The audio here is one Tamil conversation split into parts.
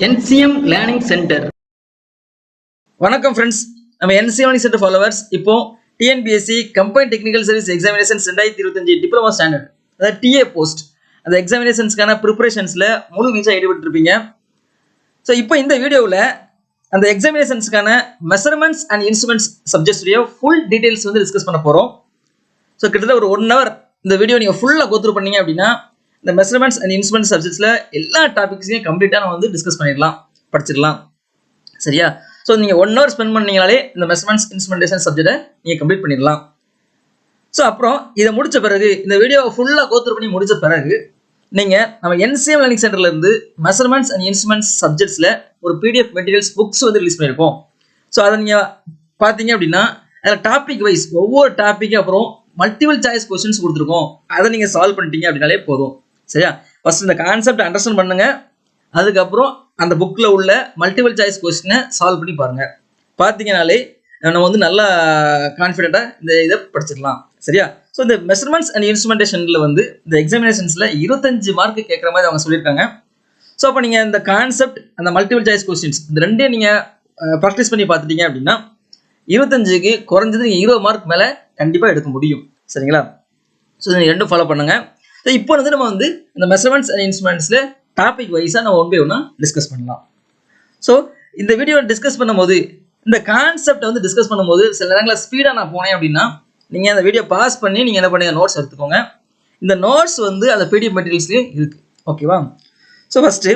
NCM learning centre. வணக்கம் ஃப்ரெண்ட்ஸ், நம்ம NCM லேர்னிங் சென்டர் ஃபாலோவர்ஸ். இப்போ TNPSC combined technical service examinations 2025 diploma standard, அதாவது டிஏ போஸ்ட், அந்த எக்ஸாமினேஷன்ஸ்க்கான ப்ரிப்பரேஷன்ஸில் முழு வீச்சாக ஈடுபட்டுருப்பீங்க. ஸோ இப்போ இந்த வீடியோவில் அந்த எக்ஸாமினேஷன்ஸ்க்கான மெஷர்மெண்ட்ஸ் அண்ட் இன்ஸ்ட்ருமெண்ட்ஸ் சப்ஜெக்ட்ஸுடைய ஃபுல் டீட்டெயில்ஸ் வந்து டிஸ்கஸ் பண்ண போகிறோம். ஸோ கிட்டத்தட்ட ஒரு 1 hour இந்த வீடியோ நீங்கள் ஃபுல்லாக கோத்ரூ பண்ணீங்க அப்படின்னா இந்த மெஷர்மெண்ட்ஸ் அண்ட் இன்ஸ்ட்ருமெண்ட்ஸ் சப்ஜெக்ட்ஸில் எல்லா டாபிக்ஸையும் கம்ப்ளீட்டாக நம்ம வந்து டிஸ்கஸ் பண்ணிடலாம், படிச்சிடலாம். சரியா? ஸோ நீங்கள் 1 hour ஸ்பெண்ட் பண்ணீங்கனாலே இந்த மெஷர்மெண்ட்ஸ் இன்ஸ்ட்ருமெண்டேஷன் சப்ஜெக்டை நீங்கள் கம்ப்ளீட் பண்ணிடலாம். ஸோ அப்புறம் இதை முடித்த பிறகு, இந்த வீடியோவை ஃபுல்லாக கோத்ரூ பண்ணி முடித்த பிறகு, நீங்கள் நம்ம NCM லேர்னிங் சென்டர்லேருந்து மெஷர்மெண்ட்ஸ் அண்ட் இன்ஸ்ட்ருமெண்ட்ஸ் சப்ஜெக்ட்ஸில் ஒரு PDF மெட்டீரியல்ஸ் புக்ஸ் வந்து ரிலீஸ் பண்ணியிருக்கோம். ஸோ அதை நீங்கள் பார்த்தீங்க அப்படின்னா அதில் டாபிக் வைஸ் ஒவ்வொரு டாப்பிக்கு அப்புறம் மல்டிபிள் சாய்ஸ் கொஸ்டின்ஸ் கொடுத்துருக்கோம். அதை நீங்கள் சால்வ் பண்ணிட்டீங்க அப்படின்னாலே போதும். சரியா? ஃபர்ஸ்ட் இந்த கான்செப்ட் அண்டர்ஸ்டாண்ட் பண்ணுங்க, அதுக்கப்புறம் அந்த புக்கில் உள்ள மல்டிபிள் சாய்ஸ் கொஸ்டினை சால்வ் பண்ணி பாருங்க. பார்த்தீங்கனாலே நம்ம வந்து நல்லா கான்ஃபிடென்ட்டாக இந்த இதை படிச்சிடலாம். சரியா? ஸோ இந்த மெஷர்மெண்ட்ஸ் அண்ட் இன்ஸ்ட்ருமெண்டேஷனில் வந்து இந்த எக்ஸாமினேஷன்ஸில் 25 மார்க் கேட்குற மாதிரி அவங்க சொல்லியிருக்காங்க. ஸோ அப்போ நீங்கள் இந்த கான்செப்ட், அந்த மல்டிபிள் சாய்ஸ் கொஸ்டின்ஸ், இந்த ரெண்டையும் நீங்கள் ப்ராக்டிஸ் பண்ணி பார்த்துட்டீங்க அப்படின்னா 25க்கு குறைஞ்சது நீங்கள் 20 மார்க் மேலே கண்டிப்பாக எடுக்க முடியும். சரிங்களா? ஸோ நீங்கள் ரெண்டும் ஃபாலோ பண்ணுங்க. ஸோ இப்போ வந்து நம்ம வந்து இந்த மெஷர்மெண்ட்ஸ் அண்ட் இன்ஸ்ட்ருமெண்ட்ஸில் டாபிக் வைஸாக நம்ம 1 by 1 டிஸ்கஸ் பண்ணலாம். ஸோ இந்த வீடியோவை டிஸ்கஸ் பண்ணும்போது, இந்த கான்செப்டை வந்து டிஸ்கஸ் பண்ணும்போது சில நேரங்களில் ஸ்பீடாக நான் போனேன் அப்படின்னா நீங்கள் அந்த வீடியோ பாஸ் பண்ணி நீங்கள் என்ன பண்ணுங்க, நோட்ஸ் எடுத்துக்கோங்க. இந்த நோட்ஸ் வந்து அந்த PDF மெட்டீரியல்ஸ்லேயும் இருக்குது. ஓகேவா? So first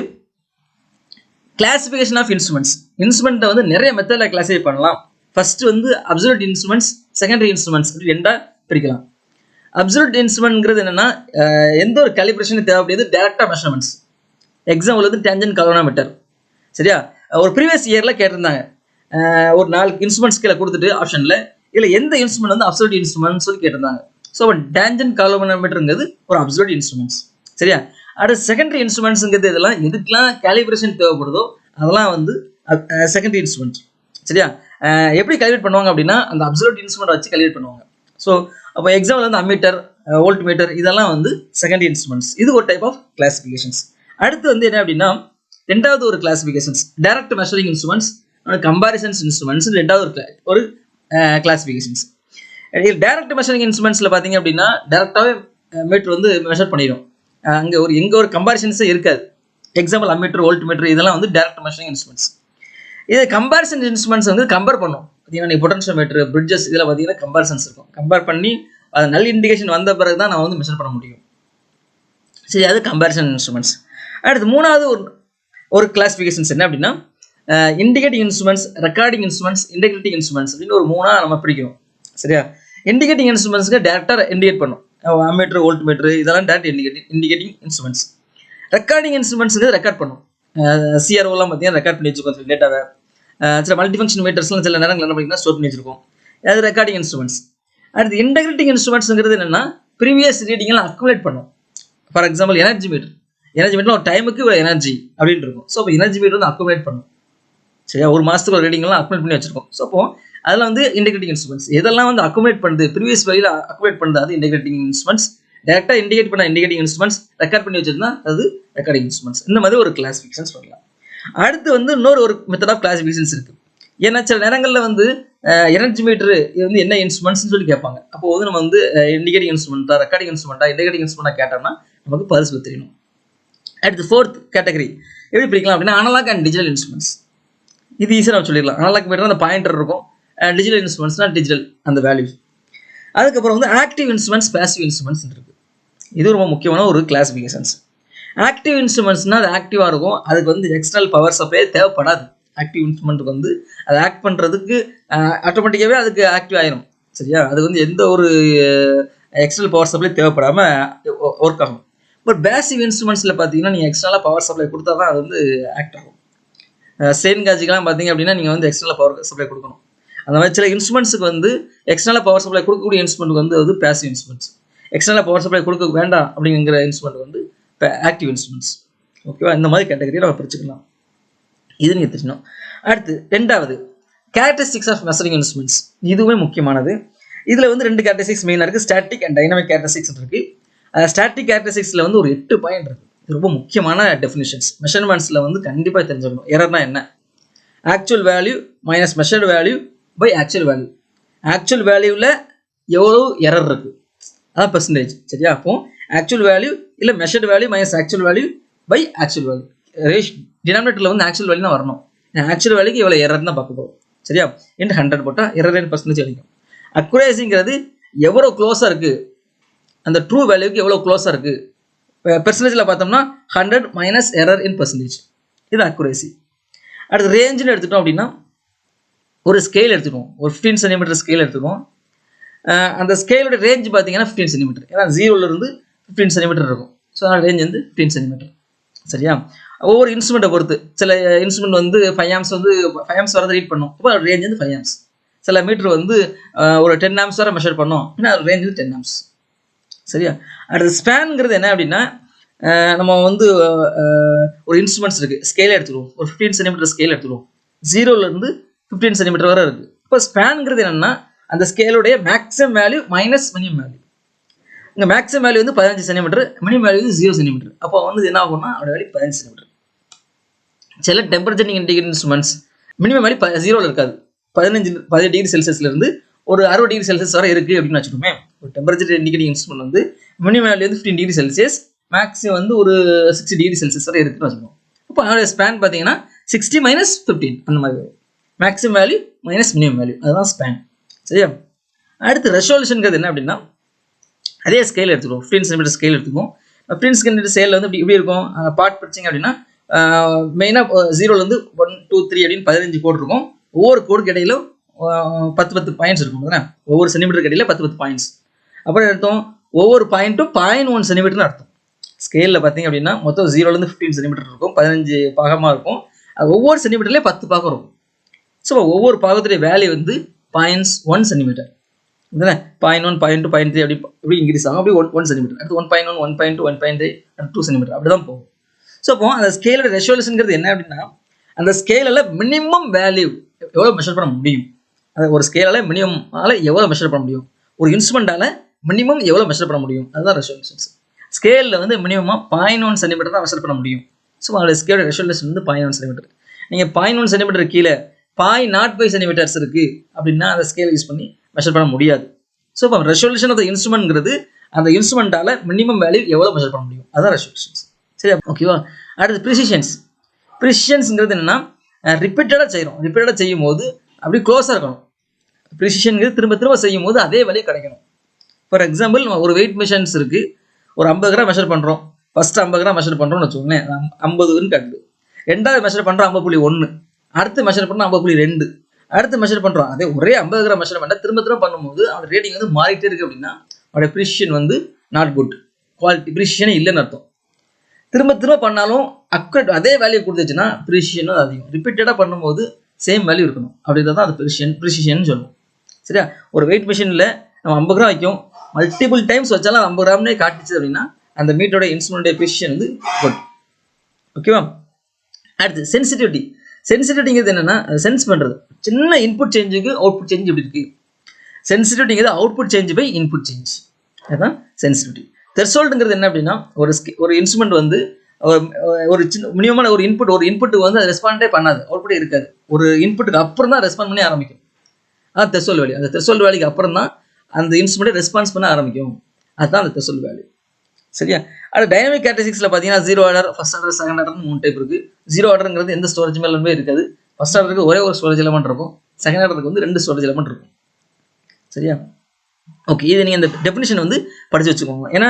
classification of instruments. இன்ஸ்ட்ருமெண்ட்டை வந்து நிறைய மெத்தடில் கிளாஸிஃபை பண்ணலாம். ஃபஸ்ட்டு வந்து அப்சல்யூட் இன்ஸ்ட்ருமெண்ட்ஸ், செகண்டரி இன்ஸ்ட்ருமெண்ட்ஸ் அப்படி ரெண்டாக பிரிக்கலாம். அப்சல்யூட் இன்ஸ்ட்ருமெண்ட்ங்கிறது என்னென்னா எந்த ஒரு கேலிப்ரேஷனும் தேவைப்படுது டேரக்டாக மெஷர்மெண்ட்ஸ். எக்ஸாம்பிள் வந்து டேஞ்சன்ட் கால்வனோமீட்டர். சரியா? ஒரு ப்ரீவியஸ் இயரில் கேட்டிருந்தாங்க, ஒரு 4 இன்ஸ்ட்ருமெண்ட்ஸ் கீழே கொடுத்துட்டு ஆப்ஷனில் இல்லை எந்த இன்ஸ்ட்ருமெண்ட் வந்து அப்சல்யூட் இன்ஸ்ட்ருமெண்ட்ஸ் சொல்லி கேட்டிருந்தாங்க. ஸோ டேஞ்சன்ட் கால்வனோமீட்டருங்கிறது ஒரு அப்சல்யூட் இன்ஸ்ட்ருமெண்ட்ஸ். சரியா? அடுத்து செகண்டரி இன்ஸ்ட்ருமெண்ட்ஸுங்கிறது இதெல்லாம் எதுக்கெல்லாம் கேலிப்ரேஷன் தேவைப்படுதோ அதெல்லாம் வந்து செகண்டரி இன்ஸ்ட்ருமெண்ட். சரியா? எப்படி கால்குலேட் பண்ணுவாங்க அப்படின்னா அந்த அப்சல்யூட் இன்ஸ்ட்ருமெண்ட் வச்சு கால்குலேட் பண்ணுவாங்க. ஸோ அப்போ எக்ஸாம்பிள் வந்து அம்மீட்டர், வோல்ட் மீட்டர் இதெல்லாம் வந்து செகண்டரி இன்ஸ்ட்ருமெண்ட்ஸ். இது ஒரு டைப் ஆஃப் கிளாசிஃபிகேஷன்ஸ். அடுத்து வந்து என்ன அப்படின்னா ரெண்டாவது ஒரு classifications, direct measuring instruments, comparisons instruments, ரெண்டாவது ஒரு கிளாசிஃபிகேஷன்ஸ். டைரக்ட் மெஷரிங் இன்ஸ்ட்ருமெண்ட்ஸில் பார்த்தீங்க அப்படின்னா டேரக்டாகவே மீட்டர் வந்து மெஷர் பண்ணிடும். அங்கே எங்கே ஒரு கம்பாரிசன்ஸே இருக்காது. எக்ஸாம்பிள் அம்மீட்டர், வோல்ட் மீட்டர் இதெல்லாம் வந்து டைரக்ட் மெஷரிங் இன்ஸ்ட்ருமெண்ட்ஸ். இது கம்பாரிசன் இன்ஸ்ட்ருமெண்ட்ஸ் வந்து கம்பேர் பண்ணும். பார்த்தீங்கன்னா நீங்கள் பொட்டன்ஷியோமீட்டர், பிரிட்ஜஸ் இதில் பார்த்தீங்கன்னா கம்பாரிசன்ஸ் இருக்கும். கம்பேர் பண்ணி அது நல்ல இண்டிகேஷன் வந்த பிறகு தான் நான் வந்து மெஷர் பண்ண முடியும். சரி, அது கம்பாரிசன் இன்ஸ்ட்ருமெண்ட்ஸ். அடுத்து மூணாவது ஒரு கிளாசிஃபிகேஷன்ஸ் என்ன அப்படின்னா indicating instruments, recording instruments, integrating instruments அப்படின்னு ஒரு 3ஆக நம்ம பிரிக்கிறோம். சரியா? இண்டிகேட்டிங் இன்ஸ்ட்ருமெண்ட்ஸ்க்கு டேரக்டாக இண்டிகேட் பண்ணும். அம்மீட்டர், வோல்ட் மீட்டர் இதெல்லாம் டேரக்ட் இண்டிகேட்டிங் இன்ஸ்ட்ருமெண்ட்ஸ். ரெக்கார்டிங் இன்ஸ்ட்ருமெண்ட்ஸுக்கு ரெக்கார்ட் பண்ணும். CROலாம் பார்த்தீங்கன்னா ரெக்கார்ட் பண்ணி வச்சுருக்கோம் சில டேட்டாவை. சில மல்டிஃபங்க்ஷன் மீட்டர்ஸ்லாம் சில நேரங்கள் என்ன பண்ணிங்கன்னா ஸ்டோர் பண்ணி வச்சிருக்கோம். அது ரெக்கார்டிங் இன்ஸ்ட்ருமெண்ட்ஸ். அடுத்து இன்டெகிரேட்டிங் இன்ஸ்ட்ருமெண்ட்ஸுங்கிறது என்னென்னா ப்ரீவியஸ் ரீடிங்கெல்லாம் அக்குமுலேட் பண்ணும். ஃபார் எக்ஸாம்பிள் எனர்ஜி மீட்டர் ஒரு டைமுக்கு ஒரு எனர்ஜி அப்படின்னு இருக்கும். ஸோ அப்போ எனர்ஜி மீட்டர் வந்து அக்குமுலேட் பண்ணும். சரியா? ஒரு மாதத்துக்கு ஒரு ரீடிங்லாம் அக்குமுலேட் பண்ணி வச்சிருக்கோம். ஸோ அப்போ அதெல்லாம் வந்து இன்டெகிரேட்டிங் இன்ஸ்ட்ருமெண்ட்ஸ். எதெல்லாம் வந்து அக்குமுலேட் பண்ணுது, ப்ரீவியஸ் வழியில் அக்குமுலேட் பண்ணுது, அது இன்டெகிரேட்டிங் இன்ஸ்ட்ருமெண்ட்ஸ். டேரக்டாக இண்டிகேட் பண்ண இண்டிகேட்டிங் இன்ஸ்ட்ருமெண்ட்ஸ், ரெக்கார்ட் பண்ணி வச்சிருந்தா அது ரெக்கார்டிங் இன்ஸ்ட்ருமெண்ட்ஸ். இந்த மாதிரி ஒரு கிளாசிஃபிகேஷன்ஸ் பண்ணலாம். அடுத்து வந்து ஒரு மெத்தட் ஆஃப் கிளாசிஃபிகேஷன்ஸ் இருக்குது. ஏன்னா சில நேரங்களில் வந்து எனர்ஜி மீட்டர் இது வந்து என்ன இன்ஸ்ட்ருமெண்ட்ஸ்னு சொல்லி கேட்பாங்க. அப்போ வந்து நம்ம வந்து இண்டிகேட்டிங் இன்ஸ்ட்ருமெண்ட்டா, ரெக்கார்டிங் இன்ஸ்ட்ருமெண்ட்டா, இண்டிகேட்டிங் இன்ஸ்ட்ருமெண்ட்டாக கேட்டோம்னா நமக்கு பதில் தெரியணும். அடுத்து 4th கேட்டகரி எப்படி பிரிக்கலாம் அப்படின்னா அனலாக் அண்ட் டிஜிட்டல் இன்ஸ்ட்ருமெண்ட்ஸ். இது ஈஸியாக நம்ம சொல்லிடலாம். அனலாக் மீட்டர் அந்த பாயிண்டர் இருக்கும், டிஜிட்டல் இன்ஸ்ட்ருமெண்ட்ஸ்னால் டிஜிட்டல் அந்த வேல்யூஸ். அதுக்கப்புறம் வந்து ஆக்டிவ் இன்ஸ்ட்ருமெண்ட்ஸ், பேசிவ் இன்ஸ்ட்ருமெண்ட்ஸ் இருக்குது. இது ரொம்ப முக்கியமான ஒரு கிளாசிஃபிகேஷன்ஸ். ஆக்டிவ் இன்ஸ்ட்ருமெண்ட்ஸ்னால் அது ஆக்டிவாக இருக்கும், அதுக்கு வந்து எக்ஸ்டர்னல் பவர் சப்ளை தேவைப்படாது. ஆக்டிவ் இன்ஸ்ட்ருமெண்ட்டுக்கு வந்து அதை ஆக்ட் பண்ணுறதுக்கு ஆட்டோமேட்டிக்காகவே அதுக்கு ஆக்டிவ் ஆயிரும். சரியா? அது வந்து எந்த ஒரு எக்ஸ்டர்னல் பவர் சப்ளை தேவைப்படாமல் ஒர்க் ஆகும். பட் பேசிவ் இன்ஸ்ட்ருமெண்ட்ஸில் பார்த்தீங்கன்னா நீங்கள் எக்ஸ்டர்னலாக பவர் சப்ளை கொடுத்தா தான் அது வந்து ஆக்ட் ஆகும். ஸ்ட்ரெயின் காஜுக்கெலாம் பார்த்தீங்க அப்படின்னா நீங்கள் வந்து எக்ஸ்டர்னல் பவர் சப்ளை கொடுக்கணும். அந்த மாதிரி சில இன்ஸ்ட்ருமெண்ட்ஸுக்கு வந்து எக்ஸ்டர்னல் பவர் சப்ளை கொடுக்கக்கூடிய இன்ஸ்ட்ருமெண்ட் வந்து அது passive instruments. External power supply கொடுக்க வேண்டாம் அப்படிங்கிற இன்ஸ்ட்ருமெண்ட் வந்து இப்போ ஆக்டிவ் இன்ஸ்ட்ருமெண்ட்ஸ். ஓகேவா? இந்த மாதிரி கேட்டகரியை நம்ம பிரிச்சுக்கலாம். இது நீங்கள் தெரிஞ்சுக்கணும். அடுத்து ரெண்டாவது கேரக்டரிஸ்டிக்ஸ் ஆஃப் மெஷரிங் இன்ஸ்ட்ருமெண்ட்ஸ். இதுவுமே முக்கியமானது. இதில் வந்து 2 கேரக்டரிஸ்டிக்ஸ் மெயினாக இருக்குது, ஸ்டாட்டிக் அண்ட் டைனமிக் கேரக்டரிஸ்டிக்ஸ் இருக்குது. ஸ்டாட்டிக் கேரக்டரிஸ்டிக்ஸில் வந்து ஒரு 8 பாயிண்ட் இருக்குது. ரொம்ப முக்கியமான டெஃபினிஷன்ஸ். மெஷர்மெண்ட்ஸில் வந்து கண்டிப்பாக தெரிஞ்சுக்கணும். எரர்னா என்ன? Actual value minus measured value by actual value. Actual வேல்யூவில் எவ்வளோ எரர் இருக்குது, அதான் பெர்சன்டேஜ். சரியா? அப்போ ஆக்சுவல் வேல்யூ இல்லை measured value minus actual value by actual value. டினாமினேட்டரில் வந்து ஆக்சுவல் வேல்யூ தான் வரணும். ஆக்சுவல் வேல்யூக்கு எவ்வளோ எரர் தான் பார்க்க போகிறோம். சரியா? இன்ட்டு 100 போட்டால் எரர் % கிடைக்கும். அக்குரேசிங்கிறது எவ்வளோ க்ளோஸாக இருக்குது, அந்த ட்ரூ வேல்யூக்கு எவ்வளோ க்ளோஸாக இருக்குது. பெர்சன்டேஜில் பார்த்தோம்னா 100 மைனஸ் எரர் இன் %. இது அக்குரேசி. அடுத்து ரேஞ்சுன்னு எடுத்துட்டோம் அப்படின்னா ஒரு ஸ்கேல் எடுத்துக்குவோம். ஒரு 15 சென்டிமீட்டர் ஸ்கேல் எடுத்துக்குவோம். அந்த ஸ்கேலோட ரேஞ்ச் பார்த்தீங்கன்னா 15 சென்டிமீட்டர். ஏன்னா 0லேருந்து 15 சென்டிமீட்டர் இருக்கும். ஸோ அதோட ரேஞ்ச் வந்து 15 சென்டிமீட்டர். சரியா? ஒவ்வொரு இன்ஸ்ட்ருமெண்ட்டை பொறுத்து சில இன்ஸ்ட்ருமெண்ட் வந்து 5 ஆம்ஸ் வந்து 5 ஆம்ஸ் வரதை ரீட் பண்ணும். அப்போ அதோட ரேஞ்ச் வந்து 5 ஆம்ஸ். சில மீட்டர் வந்து ஒரு 10 ஆம்ஸ் வரை மெஷர் பண்ணோம் அப்படின்னா அதோட ரேஞ்ச் வந்து 10 ஆம்ஸ். சரியா? அடுத்து ஸ்பேனுங்கிறது என்ன அப்படின்னா நம்ம வந்து ஒரு இன்ஸ்ட்ருமெண்ட்ஸ் இருக்குது. ஸ்கேல் எடுத்துக்குவோம். ஒரு 15 சென்டிமீட்டர் ஸ்கேல் எடுத்துக்குவோம். 0லேருந்து 15 சென்டிமீட்டர் வரை இருக்குது. இப்போ ஸ்பேனுங்கிறது என்னென்னா அந்த ஸ்கேலுடைய maximum value minus minimum value. இங்கே மேக்ஸிமம் வேல்யூ வந்து 15 சென்டிமீட்டர், மினிமம் வேல்யூ வந்து 0 சென்டிமீட்டர். அப்போ வந்து என்ன ஆகும்னா அதோட வேல்யூ 15 சென்டிமீட்டர். சில temperature indicator instruments minimum value 0ல் இருக்காது. 15 டிகிரி செல்சியஸ்லேருந்து ஒரு 60 டிகிரி செல்சியஸ் வரை இருக்குது அப்படின்னு வச்சுக்கோமே. ஒரு டெம்பரேச்சர் இண்டிகேட்டிங் இன்ஸ்ட்ருமெண்ட் வந்து மினிமம் வேல்யூ வந்து 15 டிகிரி செல்சியஸ், மேக்ஸிமம் வந்து ஒரு 60 டிகிரி செல்சியஸ் வரை இருக்குன்னு வச்சுக்கோம். அப்போ அதோட ஸ்பேன் பார்த்தீங்கன்னா 60 மைனஸ் 15 அந்த மாதிரி வரும். Maximum value minus minimum value, அதுதான் ஸ்பேன். சரியா? அடுத்து ரெசல்யூஷன்ங்கிறது என்ன அப்படின்னா அதே ஸ்கேல் எடுத்துக்குவோம். 15 சென்டிமீட்டர் ஸ்கேல் எடுத்துக்குவோம். 15 சென்டிமீட்டர் ஸ்கேலில் வந்து இப்படி இருக்கும். பார்ட் பிரிச்சிங்க அப்படின்னா மெயினாக 0லேருந்து 1 2 3 அப்படின்னு 15 கோடு இருக்கும். ஒவ்வொரு கோடுக்கு இடையிலும் 10 பாயிண்ட்ஸ் இருக்கும். ஒவ்வொரு சென்டிமீட்டருக்கு இடையில 10 பாயிண்ட்ஸ். அப்புறம் அர்த்தம் ஒவ்வொரு பாயிண்ட்டும் 0.1 சென்டிமீட்டர்னு அர்த்தம். ஸ்கேலில் பார்த்தீங்க அப்படின்னா மொத்தம் 0லேருந்து 15 சென்டிமீட்டர் இருக்கும். 15 பாகமாக இருக்கும். ஒவ்வொரு சென்டிமீட்டர்லேயே 10 பாகம் இருக்கும். ஸோ ஒவ்வொரு பாகத்துடைய வேல்யூ வந்து 0.1 சென்டிமீட்டர். 0.1 0.2 0.3 அப்படி இன்க்ரீஸ் ஆகும். அப்படி 1 சென்டிமீட்டர், அடுத்து 1.1 1.2 1.3 2 சென்டிமீட்டர் அப்படி தான் போகும். ஸோ அப்போ அந்த ஸ்கேலோட ரெசல்யூஷன்ங்கிறது என்ன அப்படின்னா அந்த ஸ்கேலில் மினிமம் வேல்யூ எவ்வளோ மெஷர் பண்ண முடியும். அது ஒரு ஸ்கேலால் மினிமமால் எவ்வளோ மெஷர் பண்ண முடியும், ஒரு இன்ஸ்ட்ருமெண்ட்டால் மினிமம் எவ்வளோ மெஷர் பண்ண முடியும், அதுதான் ரெசல்யூஷன்ஸ். ஸ்கேலில் வந்து மினிமமாக 0.1 சென்டிமீட்டர் தான் மெஷர் பண்ண முடியும். ஸோ அதோட ஸ்கேலோட ரெசல்யூஷன் வந்து 0.1 சென்டிமீட்டர். நீங்கள் 0.1 சென்டிமீட்டர் கீழே 0.05 சென்டிமீட்டர்ஸ் இருக்குது அப்படின்னா அந்த ஸ்கேல் யூஸ் பண்ணி மெஷர் பண்ண முடியாது. ஸோ இப்போ ரெசல்யூஷன் ஆஃப் த இன்ஸ்ட்ருமெண்ட்ங்கிறது அந்த இன்ஸ்ட்ருமெண்ட்டால் மினிமம் வேல்யூ எவ்வளோ மெஷர் பண்ண முடியும், அதுதான் ரெசல்யூஷன்ஸ். சரியா? ஓகேவா? அடுத்து ப்ரிசிஷன்ஸ். ப்ரிசிஷன்ஸுங்கிறது என்னென்னா ரிப்பீட்டடாக செய்யும் போது அப்படி க்ளோஸாக இருக்கணும். ப்ரிசிஷன்ங்கிறது திரும்ப திரும்ப செய்யும் போது அதே வேல்யூ கிடைக்கணும். ஃபார் எக்ஸாம்பிள் ஒரு வெயிட் மிஷின்ஸ் இருக்குது. ஒரு 50 கிராம் மெஷர் பண்ணுறோம். ஃபஸ்ட்டு 50 கிராம் மெஷர் பண்ணுறோம்னு வச்சுக்கோங்களேன். 50ன்னு காட்டுது. ரெண்டாவது மெஷர் பண்ணுறோம் 50.1, அடுத்து மெஷர் பண்ணோம் 50.2, அடுத்து மெஷர் பண்ணுறோம். அதே ஒரே 50 கிராம் மெஷர்மெண்ட்டை திரும்ப திரும்ப பண்ணும்போது அந்த ரேட்டிங் வந்து மாறிட்டே இருக்குது அப்படின்னா அதோட ப்ரிசிஷன் வந்து நாட் குட், குவாலிட்டி ப்ரிசிஷனே இல்லைன்னு அர்த்தம். திரும்ப திரும்ப பண்ணாலும் அக்யூரேட் அதே வேல்யூ கொடுத்துச்சுன்னா ப்ரிசிஷன் வந்து அதிகம். ரிப்பீட்டடாக பண்ணும்போது சேம் வேல்யூ இருக்கணும். அப்படிதான் அது ப்ரிசிஷன் சொல்லுவோம். சரியா? ஒரு வெயிட் மிஷினில் நம்ம 50 கிராம் வைக்கும், மல்டிபிள் டைம்ஸ் வச்சாலும் 50 கிராம்னே காட்டுச்சு அப்படின்னா அந்த மீட்டரோட இன்ஸ்ட்ருமெண்டோட ப்ரிசிஷன் வந்து குட். ஓகேவா? அடுத்து சென்சிட்டிவிட்டி. சென்சிட்டிவிட்டிங்கிறது என்னென்னா சென்ஸ் பண்ணுறது. சின்ன இன்புட் சேஞ்சுக்கு அவுட்புட் சேஞ்ச் எப்படி இருக்குது. சென்சிட்டிவிட்டிங்கிறது output change by input change, அதுதான் சென்சிட்டிவிட்டி. த்ரெஷோல்டுங்கிறது என்ன அப்படின்னா ஒரு இன்ஸ்ட்ருமெண்ட் வந்து ஒரு சின்ன மினிமமான ஒரு இன்புட்டுக்கு வந்து அது ரெஸ்பாண்டே பண்ணாது, அவுட்புட்டே இருக்காது. ஒரு இன்புட்டுக்கு அப்புறம் தான் ரெஸ்பாண்ட் பண்ணி ஆரம்பிக்கும். அது த்ரெஷோல்டு வேல்யூ. அந்த த்ரெஷோல்டு வேல்யூக்கு அப்புறம் தான் அந்த இன்ஸ்ட்ருமெண்ட்டை ரெஸ்பான்ஸ் பண்ண ஆரம்பிக்கும். அதுதான் அந்த த்ரெஷோல்டு வேல்யூ. சரியா? அது டைனமிக் கேரக்டரிஸ்டிக்ஸில் பார்த்தீங்கன்னா 0 ஆர்டர், ஃபர்ஸ்ட் ஆர்டர், செகண்ட் ஆர்டர்னு 3 டைப் இருக்குது. 0 ஆர்டருங்கிறது எந்த ஸ்டோரேஜ் மேலுமே இருக்காது. ஃபர்ஸ்ட் ஆர்டருக்கு ஒரே ஒரு ஸ்டோரேஜ் எலமெண்ட் இருக்கும். செகண்ட் ஆர்டருக்கு வந்து 2 ஸ்டோரேஜ் எலமெண்ட் இருக்கும். சரியா? ஓகே, இது நீங்கள் இந்த டெஃபினிஷன் வந்து படித்து வச்சுக்கோங்க. ஏன்னா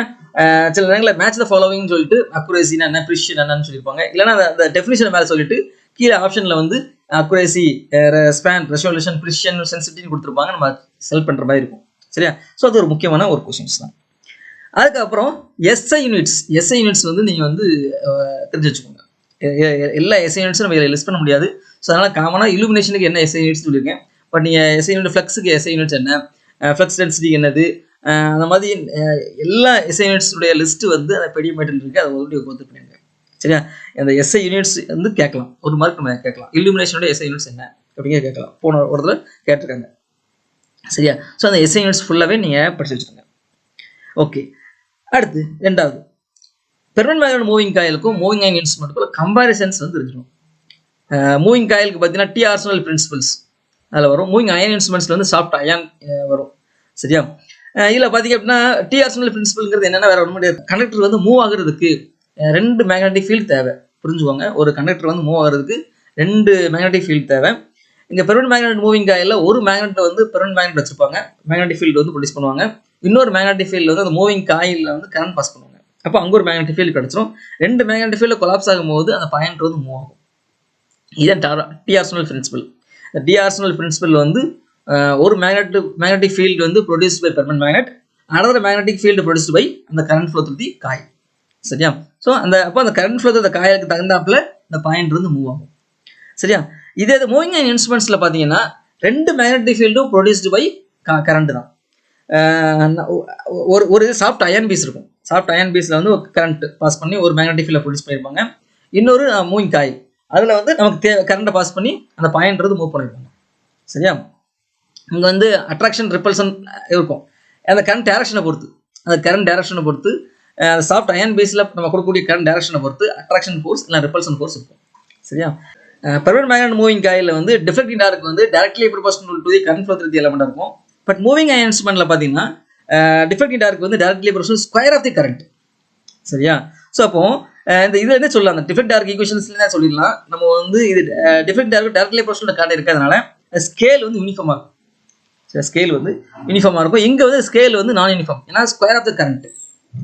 சில நேரங்களில் மேட்ச் த ஃபாலோவிங்னு சொல்லிட்டு அக்குரேசினா என்ன, ப்ரிசிஷன் என்னன்னு சொல்லியிருப்பாங்க. இல்லைனா அந்த டெஃபினிஷன் மேலே சொல்லிட்டு கீழே ஆப்ஷனில் வந்து accuracy, span, resolution, precision, sensitivity கொடுத்துருப்பாங்க. நம்ம செலக்ட் பண்ணுற மாதிரி இருக்கும். சரியா? ஸோ அது ஒரு முக்கியமான ஒரு கொஸ்டின்ஸ் தான். அதுக்கப்புறம் எஸ்ஐ யூனிட்ஸ் வந்து நீங்கள் வந்து தெரிஞ்சு வச்சுக்கோங்க. எல்லா எஸ்ஐ யூனிட்ஸும் நம்ம லிஸ்ட் பண்ண முடியாது. ஸோ அதனால் காமனாக இலுமினேஷனுக்கு என்ன எஸ்ஐ யூனிட்ஸ் சொல்லியிருக்கேன். பட் நீங்கள் எஸ்ஐ யூனிட் ஃப்ளக்ஸுக்கு எஸ்ஐ யூனிட்ஸ் என்ன, ஃப்ளக்ஸ் டென்சிட்டி என்னது, அந்த மாதிரி எல்லா எஸ்ஐ யூனிட்ஸுடைய லிஸ்ட்டு வந்து அந்த பெடிமீட்டர் இருக்குது. அதை ஒரு கோத்து பண்ணிடுங்க. சரியா? அந்த எஸ்ஐ யூனிட்ஸ் வந்து கேட்கலாம், ஒரு மார்க் நம்ம கேட்கலாம். இலுமினேஷனோட எஸ்ஐ யூனிட்ஸ் என்ன அப்படிங்க கேட்கலாம். போன ஒரு தடவை கேட்டிருக்காங்க. சரியா? ஸோ அந்த எஸ்ஐ யூனிட்ஸ் ஃபுல்லாகவே நீங்கள் படித்து வச்சுக்கோங்க. ஓகே, அடுத்து ரெண்டாவது பெர்மனன்ட் மேக்னெட் மூவிங் காயிலுக்கும் மூவிங் அயன் இன்ஸ்ட்ருமெண்ட்டுக்குள்ள கம்பேரிசன்ஸ் வந்து இருக்கணும். மூவிங் காயிலுக்கு பார்த்தீங்கன்னா டி ஆர்சனல் பிரின்சிபல்ஸ் அதில் வரும். மூவிங் அயன் இன்ஸ்ட்ருமெண்ட்ஸ்ல வந்து சாஃப்ட் அயன் வரும். சரியா? இதில் பார்த்தீங்க அப்படின்னா டி ஆர்சனல் பிரின்சிபல்ங்கிறது என்னென்னா வேற ஒன்றும் முடியாது. கண்டக்டர் வந்து மூவ் ஆகுறதுக்கு 2 மேக்னெட்டிக் ஃபீல்ட் தேவை. புரிஞ்சுக்கோங்க, ஒரு கண்டக்டர் வந்து மூவ் ஆகுறதுக்கு 2 மேக்னெட்டிக் ஃபீல்ட் தேவை. இங்கே பெர்மனன்ட் மேக்னெட் மூவிங் காயில் ஒரு மேக்னெட் வந்து பெர்மனன்ட் மேக்னெட் வச்சிருப்பாங்க, மேக்னெட்டிக் ஃபீல்டு வந்து ப்ரொடியூஸ் பண்ணுவாங்க. இன்னொரு மேக்னெட்டிக் ஃபீல்டு வந்து அந்த மூவிங் காயில் வந்து கரண்ட் பாஸ் பண்ணுவாங்க. அப்போ அங்கே ஒரு மேக்னெட்டிக் ஃபீல்டு கிடச்சிரும். 2 மேக்னெட்டிக் ஃபீல்டு கொலாப்ஸ் ஆகும்போது அந்த பாயிண்ட் வந்து மூவ் ஆகும். இதுதான் d'Arsonval principle. D'Arsonval principle வந்து ஒரு மேக்னெட்டிக் ஃபீல்டு வந்து produced by permanent magnet, another magnetic field produced by அந்த current flow through the coil. சரியா? ஸோ அப்போ அந்த கரண்ட் ஃப்ளோ அந்த காயிலுக்கு தகுந்தாப்புல இந்த பாயிண்ட் வந்து மூவ் ஆகும். சரியா? இதே மூவிங் அயன் இன்ஸ்ட்ருமெண்ட்ஸில் பார்த்தீங்கன்னா 2 மேக்னெட்டிக் ஃபீல்டும் ப்ரொடியூஸ்டு பை கரண்ட் தான். ஒரு சாஃப்ட் அயன் பீஸ் இருக்கும். சாஃப்ட் அயன் பீஸில் வந்து கரண்ட் பாஸ் பண்ணி ஒரு மேக்னெட்டிக் ஃபீல்டை ப்ரொடியூஸ் பண்ணியிருப்பாங்க. இன்னொரு மூவிங் காயில் அதில் வந்து நமக்கு கரண்ட்டை பாஸ் பண்ணி அந்த பாயிண்ட் வந்து மூவ் பண்ணியிருப்பாங்க. சரியா? இங்கே வந்து அட்ராக்ஷன் ரிப்பல்சன் இருக்கும். அந்த கரண்ட் டைரக்ஷனை பொறுத்து, அந்த கரண்ட் டைரக்ஷனை பொறுத்து சாஃப்ட் அயன் பேஸில் நம்ம கொடுக்கக்கூடிய கரண்ட் டைரக்ஷனை பொறுத்து அட்ராக்ஷன் ஃபோர்ஸ் இல்லை ரிப்பல்சன் ஃபோர்ஸ் இருக்கும். சரியா? பெர்மனன்ட் மேக்னெட் மூவிங் காயில் வந்து டிஃப்ளெக்டிங் டார்க் வந்து directly proportional to the current flow through the element இருக்கும். பட் மூவிங் அயன் இன்ஸ்ட்ருமெண்ட்ல பார்த்தீங்கன்னா டிஃப்ளெக்டிங் டார்க் வந்து directly proportional square of the current. சரியா? ஸோ அப்போ இந்த இதில் என்ன சொல்லலாம், அந்த டிஃப்ளெக்ட் டார்க் ஈக்குவேஷன்ஸ்ல சொல்லிடலாம். நம்ம வந்து இது deflect torque directly proportional current இருக்கிறதுனால ஸ்கேல் வந்து யூனிஃபார்மாக இருக்கும். ஸ்கேல் வந்து யூனிஃபார்மாக இருக்கும். இங்கே வந்து ஸ்கேல் வந்து நான் யூனிஃபார்ம், ஏன்னா ஸ்கொயர் ஆஃப் த கரண்ட்.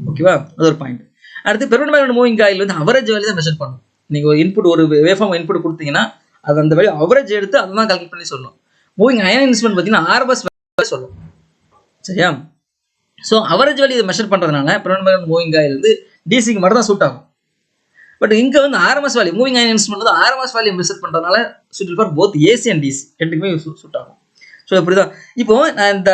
ஓகேவா? அது ஒரு பாயிண்ட். அடுத்து பெர்மனன்ட் மேக்னெட் மூவிங் காயில் வந்து அவரேஜ் வேல்யூ தான் மெஷர் பண்ணும். நீங்கள் ஒரு இன்புட், ஒரு வேவ்ஃபார்ம் இன்புட் கொடுத்தீங்கன்னா அது அந்த வேல்யூ அவரேஜ் எடுத்து அதை தான் கால்குலேட் பண்ணி சொல்லணும். மூவிங் அயன் இன்ஸ்ட்ருமெண்ட் பார்த்தீங்கன்னா ஆர்எம்எஸ் வேல்யூ சொல்லும். சரியா? ஸோ அவரேஜ் வேல்யூ இதை மெஷர் பண்ணுறதுனால பெர்மனன்ட் மேக்னெட் மூவிங் காயில் வந்து டிசிக்கு மட்டும் தான் சூட் ஆகும். பட் இங்கே வந்து RMS value, moving iron instrument வந்து ஆர்எம்எஸ் வேல்யூ மெஷர் பண்ணுறதுனால suitable for both AC and DC, ரெண்டுக்குமே சூட் ஆகும். ஸோ இப்படிதான். இப்போ நான் இந்த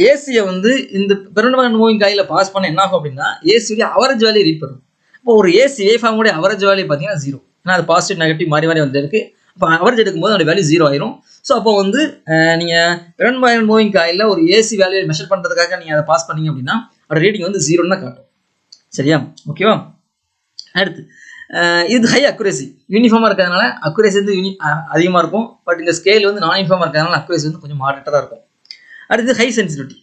ஏசியை வந்து இந்த பெர்மனன்ட் மேக்னெட் மூவிங் காயில பாஸ் பண்ண என்ன ஆகும் அப்படின்னா ஏசியுடைய அவரேஜ் வேல்யூ ரீட் பண்ணும். இப்போ ஒரு ஏசி வேவ்ஃபார்முடைய அவரேஜ் வேல்யூ பார்த்தீங்கன்னா 0, ஏன்னா அது பாசிட்டிவ் நெகட்டிவ் மாறி மாறி வந்துருக்கு. அப்போ அவரேஜ் எடுக்கும்போது அதோட வேல்யூ 0 ஆயிரும். ஸோ அப்போ வந்து நீங்கள் பெர்மனன்ட் மேக்னெட் மூவிங் காயில ஒரு ஏசி வேல்யூ மெஷர் பண்ணுறதுக்காக நீங்கள் அதை பாஸ் பண்ணீங்க அப்படின்னா அதோட ரீடிங் வந்து 0ன்னு தான் காட்டும். சரியா? ஓகேவா? அடுத்து இது ஹை அக்குரேசி, யூனிஃபார்மாக இருக்கிறதுனால அக்குரேசி வந்து அதிகமாக இருக்கும். பட் இந்த ஸ்கேல் வந்து நான் யூனிஃபார்மாக இருக்கிறதுனால அக்குரேசி வந்து கொஞ்சம் மாடரேட்டாக தான் இருக்கும். அடுத்து ஹை சென்சிட்டிவிட்டி.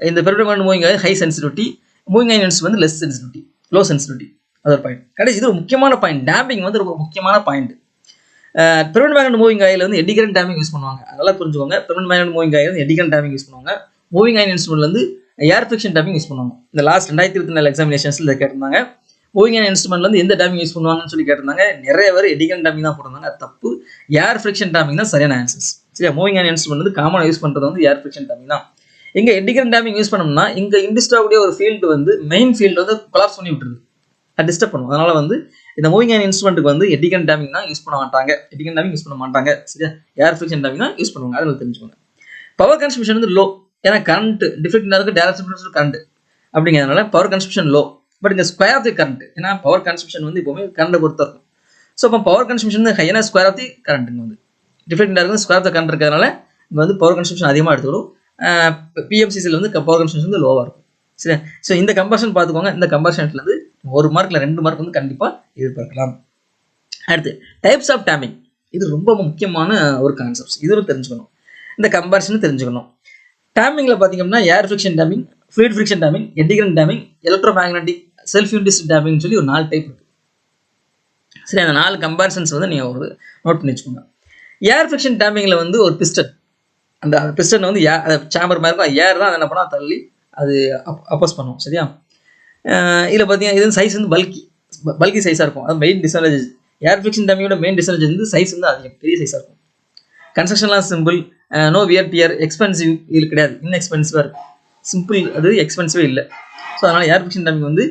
இந்த permanent magnet moving coil high sensitivity, moving iron instrument வந்து லெஸ் சென்சிட்டிவிட்டி, லோ சென்சிட்டிவிட்டி. அது ஒரு பாயிண்ட். கடைசி இது ஒரு முக்கியமான பாயிண்ட், டேம்பிங் வந்து ஒரு முக்கியமான point. Permanent magnet moving coil வந்து எடி கரண்ட் டேம்பிங் யூஸ் பண்ணுவாங்க. அதெல்லாம் புரிஞ்சுக்கோங்க. பெர்மனன்ட் மேக்னெட் மூவிங் காயில் வந்து எடி கரண்ட் டேம்பிங் யூஸ் பண்ணுவாங்க. மூவிங் அயன் இன்ஸ்ட்ருமெண்ட் வந்து ஏர் ஃபிரிக்ஷன் டேம்பிங் யூஸ் பண்ணுவாங்க. இந்த லாஸ்ட் 2024 எக்ஸாமினேஷன்ஸில் இதை கேட்டிருந்தாங்க. மூவிங் அயன் இன்ஸ்ட்ருமெண்ட்ல வந்து எந்த டேம்பிங் யூஸ் பண்ணுவாங்கன்னு சொல்லி கேட்டிருந்தாங்க. நிறைய பேர் எடி கரண்ட் டேம்பிங் தான் போட்டிருந்தாங்க. தப்பு. ஏர் ஃபிரிக்ஷன் டேம்பிங் தான் சரியான ஆன்சர்ஸ். சரியா? மூவிங் அயன் இன்ஸ்ட்ருமெண்ட் வந்து காமனாக யூஸ் பண்ணுறது வந்து ஏர் ஃபிரிக்ஷன் டேம்பிங் தான். இங்கே எடி கரண்ட் டேம்பிங் யூஸ் பண்ணோம்னா இங்கே இன்டிஸ்ட் ஆகக்கூடிய ஒரு ஃபீல்டு வந்து மெயின் ஃபீல்டு வந்து கொலாப்ஸ் பண்ணி விட்டுருது, அது டிஸ்டர்ப் பண்ணும். அதனால வந்து இந்த மூவிங் அயன் இன்ஸ்ட்ருமெண்ட்டுக்கு வந்து எடி கரண்ட் டேம்பிங் தான் யூஸ் பண்ண மாட்டாங்க, எடி கரண்ட் டேம்பிங் யூஸ் பண்ண மாட்டாங்க. சரியா? ஏர் ஃபிரிக்ஷன் டேம்பிங் தான் யூஸ் பண்ணுவாங்க. அதை தெரிஞ்சுக்கோங்க. பவர் கன்சம்ஷன் வந்து லோ, ஏன்னா கரண்ட் டிஃப்ளெக்ட் டைரக்ட் கரண்ட் அப்படிங்கிறதுனால பவர் கன்சம்ஷன் லோ. பட் இந்த ஸ்கொயர் ஆஃப் தி கரண்ட், ஏன்னா பவர் கன்சம்ஷன் வந்து எப்பவுமே கரண்டை பொறுத்த இருக்கும். ஸோ அப்போ பவர் கன்சம்ஷன் வந்து ஹையான ஸ்கொயர் ஆஃப் தி கரண்ட்டுங்க வந்து deflect direct square of the current இருக்கிறதுனால இங்கே வந்து பவர் கன்சம்ஷன் அதிகமாக எடுத்துவிடும். பிஎம்சிசியில் வந்து பவர் கன்சம்ஷன் வந்து லோவாக இருக்கும். சரி? ஸோ இந்த கம்பேரிஷன் பார்த்துக்கோங்க. இந்த கம்பேரிஷன்லேருந்து 1 மார்க்கில் 2 மார்க் வந்து கண்டிப்பாக எதிர்பார்க்கலாம். அடுத்து டைப்ஸ் ஆஃப் டேம்பிங். இது ரொம்ப முக்கியமான ஒரு கான்செப்ட்ஸ், இதுவும் தெரிஞ்சுக்கணும். இந்த கம்பேரிஷன் தெரிஞ்சுக்கணும். டேம்பிங்கில் பார்த்தீங்கன்னா air friction damping, fluid friction damping, eddy current damping, electro magnetic, self induced டேம்பிங்னு சொல்லி ஒரு 4 டைப் இருக்குது. சரி, அந்த 4 கம்பேரிசன்ஸ் வந்து நீங்கள் ஒரு நோட் பண்ணி வச்சுக்கோங்க. ஏர் ஃபிரிக்ஷன் டேம்பிங்கில் வந்து ஒரு பிஸ்டன், அந்த பிஸ்டன் வந்து சேம்பர் மாதிரி இருக்கும். ஏர் தான் அதை என்ன பண்ணால் தள்ளி அது அப்போஸ் பண்ணும். சரியா? இதில் பார்த்தீங்கன்னா இது சைஸ் வந்து பல்கி சைஸாக இருக்கும். அது மெயின் டிஸ்அட்வான்டேஜ். ஏர் ஃபிரிக்ஷன் டேம்பிங்கோட மெயின் டிஸ்அட்வான்டேஜ் வந்து சைஸ் வந்து அதிகம், பெரிய சைஸாக இருக்கும். கன்ஸ்ட்ரக்ஷன்லாம் simple, no wear tear, expensive இது கிடையாது, இன்எக்ஸ்பென்சிவாக இருக்கும். சிம்பிள், அது எக்ஸ்பென்சிவே இல்லை. ஸோ அதனால் ஏர் ஃபிரிக்ஷன் டேம்பிங் வந்து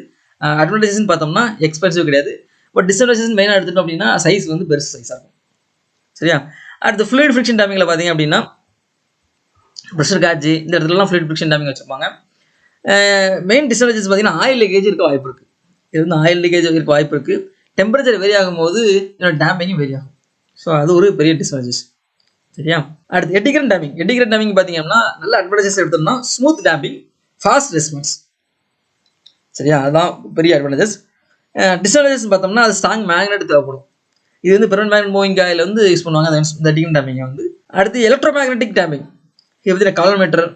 அட்வான்டேஜஸ்ன்னு பார்த்தோம்னா எக்ஸ்பென்சிவ் கிடையாது. பட் டிஸ்அட்வான்டேஜஸ் மெயினாக எடுத்துட்டோம் அப்படின்னா சைஸ் வந்து பெருசு சைஸாக இருக்கும். சரியா? அடுத்து ஃப்ளூயிட் ஃபிரிக்ஷன் டேம்பிங்கில் பார்த்தீங்க அப்படின்னா ப்ரெஷர் காஜ் இந்த இடத்துலலாம் ஃப்ளூயிட் ஃபிரிக்ஷன் டேம்பிங் வச்சுருப்பாங்க. மெயின் டிஸ்அட்வான்டேஜஸ் பார்த்தீங்கன்னா ஆயில் லீக்கேஜ் இருக்க வாய்ப்பு இருக்குது. இது வந்து ஆயில் லீக்கேஜ் இருக்க வாய்ப்பு இருக்குது. டெம்பரேச்சர் வேரி ஆகும்போது என்னோட டேம்பிங்கும் வேரி ஆகும். ஸோ அது ஒரு பெரிய டிஸ்அட்வான்டேஜ். சரியா? அடுத்து eddy current damping. Eddy current damping பார்த்தீங்கன்னா நல்ல அட்வான்டேஜஸ் எடுத்தோம்னா ஸ்மூத் டேம்பிங், ஃபாஸ்ட் ரெஸ்பான்ஸ். சரியா? அதுதான் பெரிய அட்வான்டேஜஸ். டிஸ்அட்வான்டேஜ் பார்த்தோம்னா அது ஸ்ட்ராங் மேக்னெட் தேவைப்படும். இது வந்து பெர்மனன்ட் மேக்னெட் மூவிங் காயில் வந்து யூஸ் பண்ணுவாங்க இந்த டிகின் டேமிங்கை வந்து. அடுத்து எலக்ட்ரோ மேக்னெட்டிக் டேமிங், இது பற்றி காலோமீட்டர்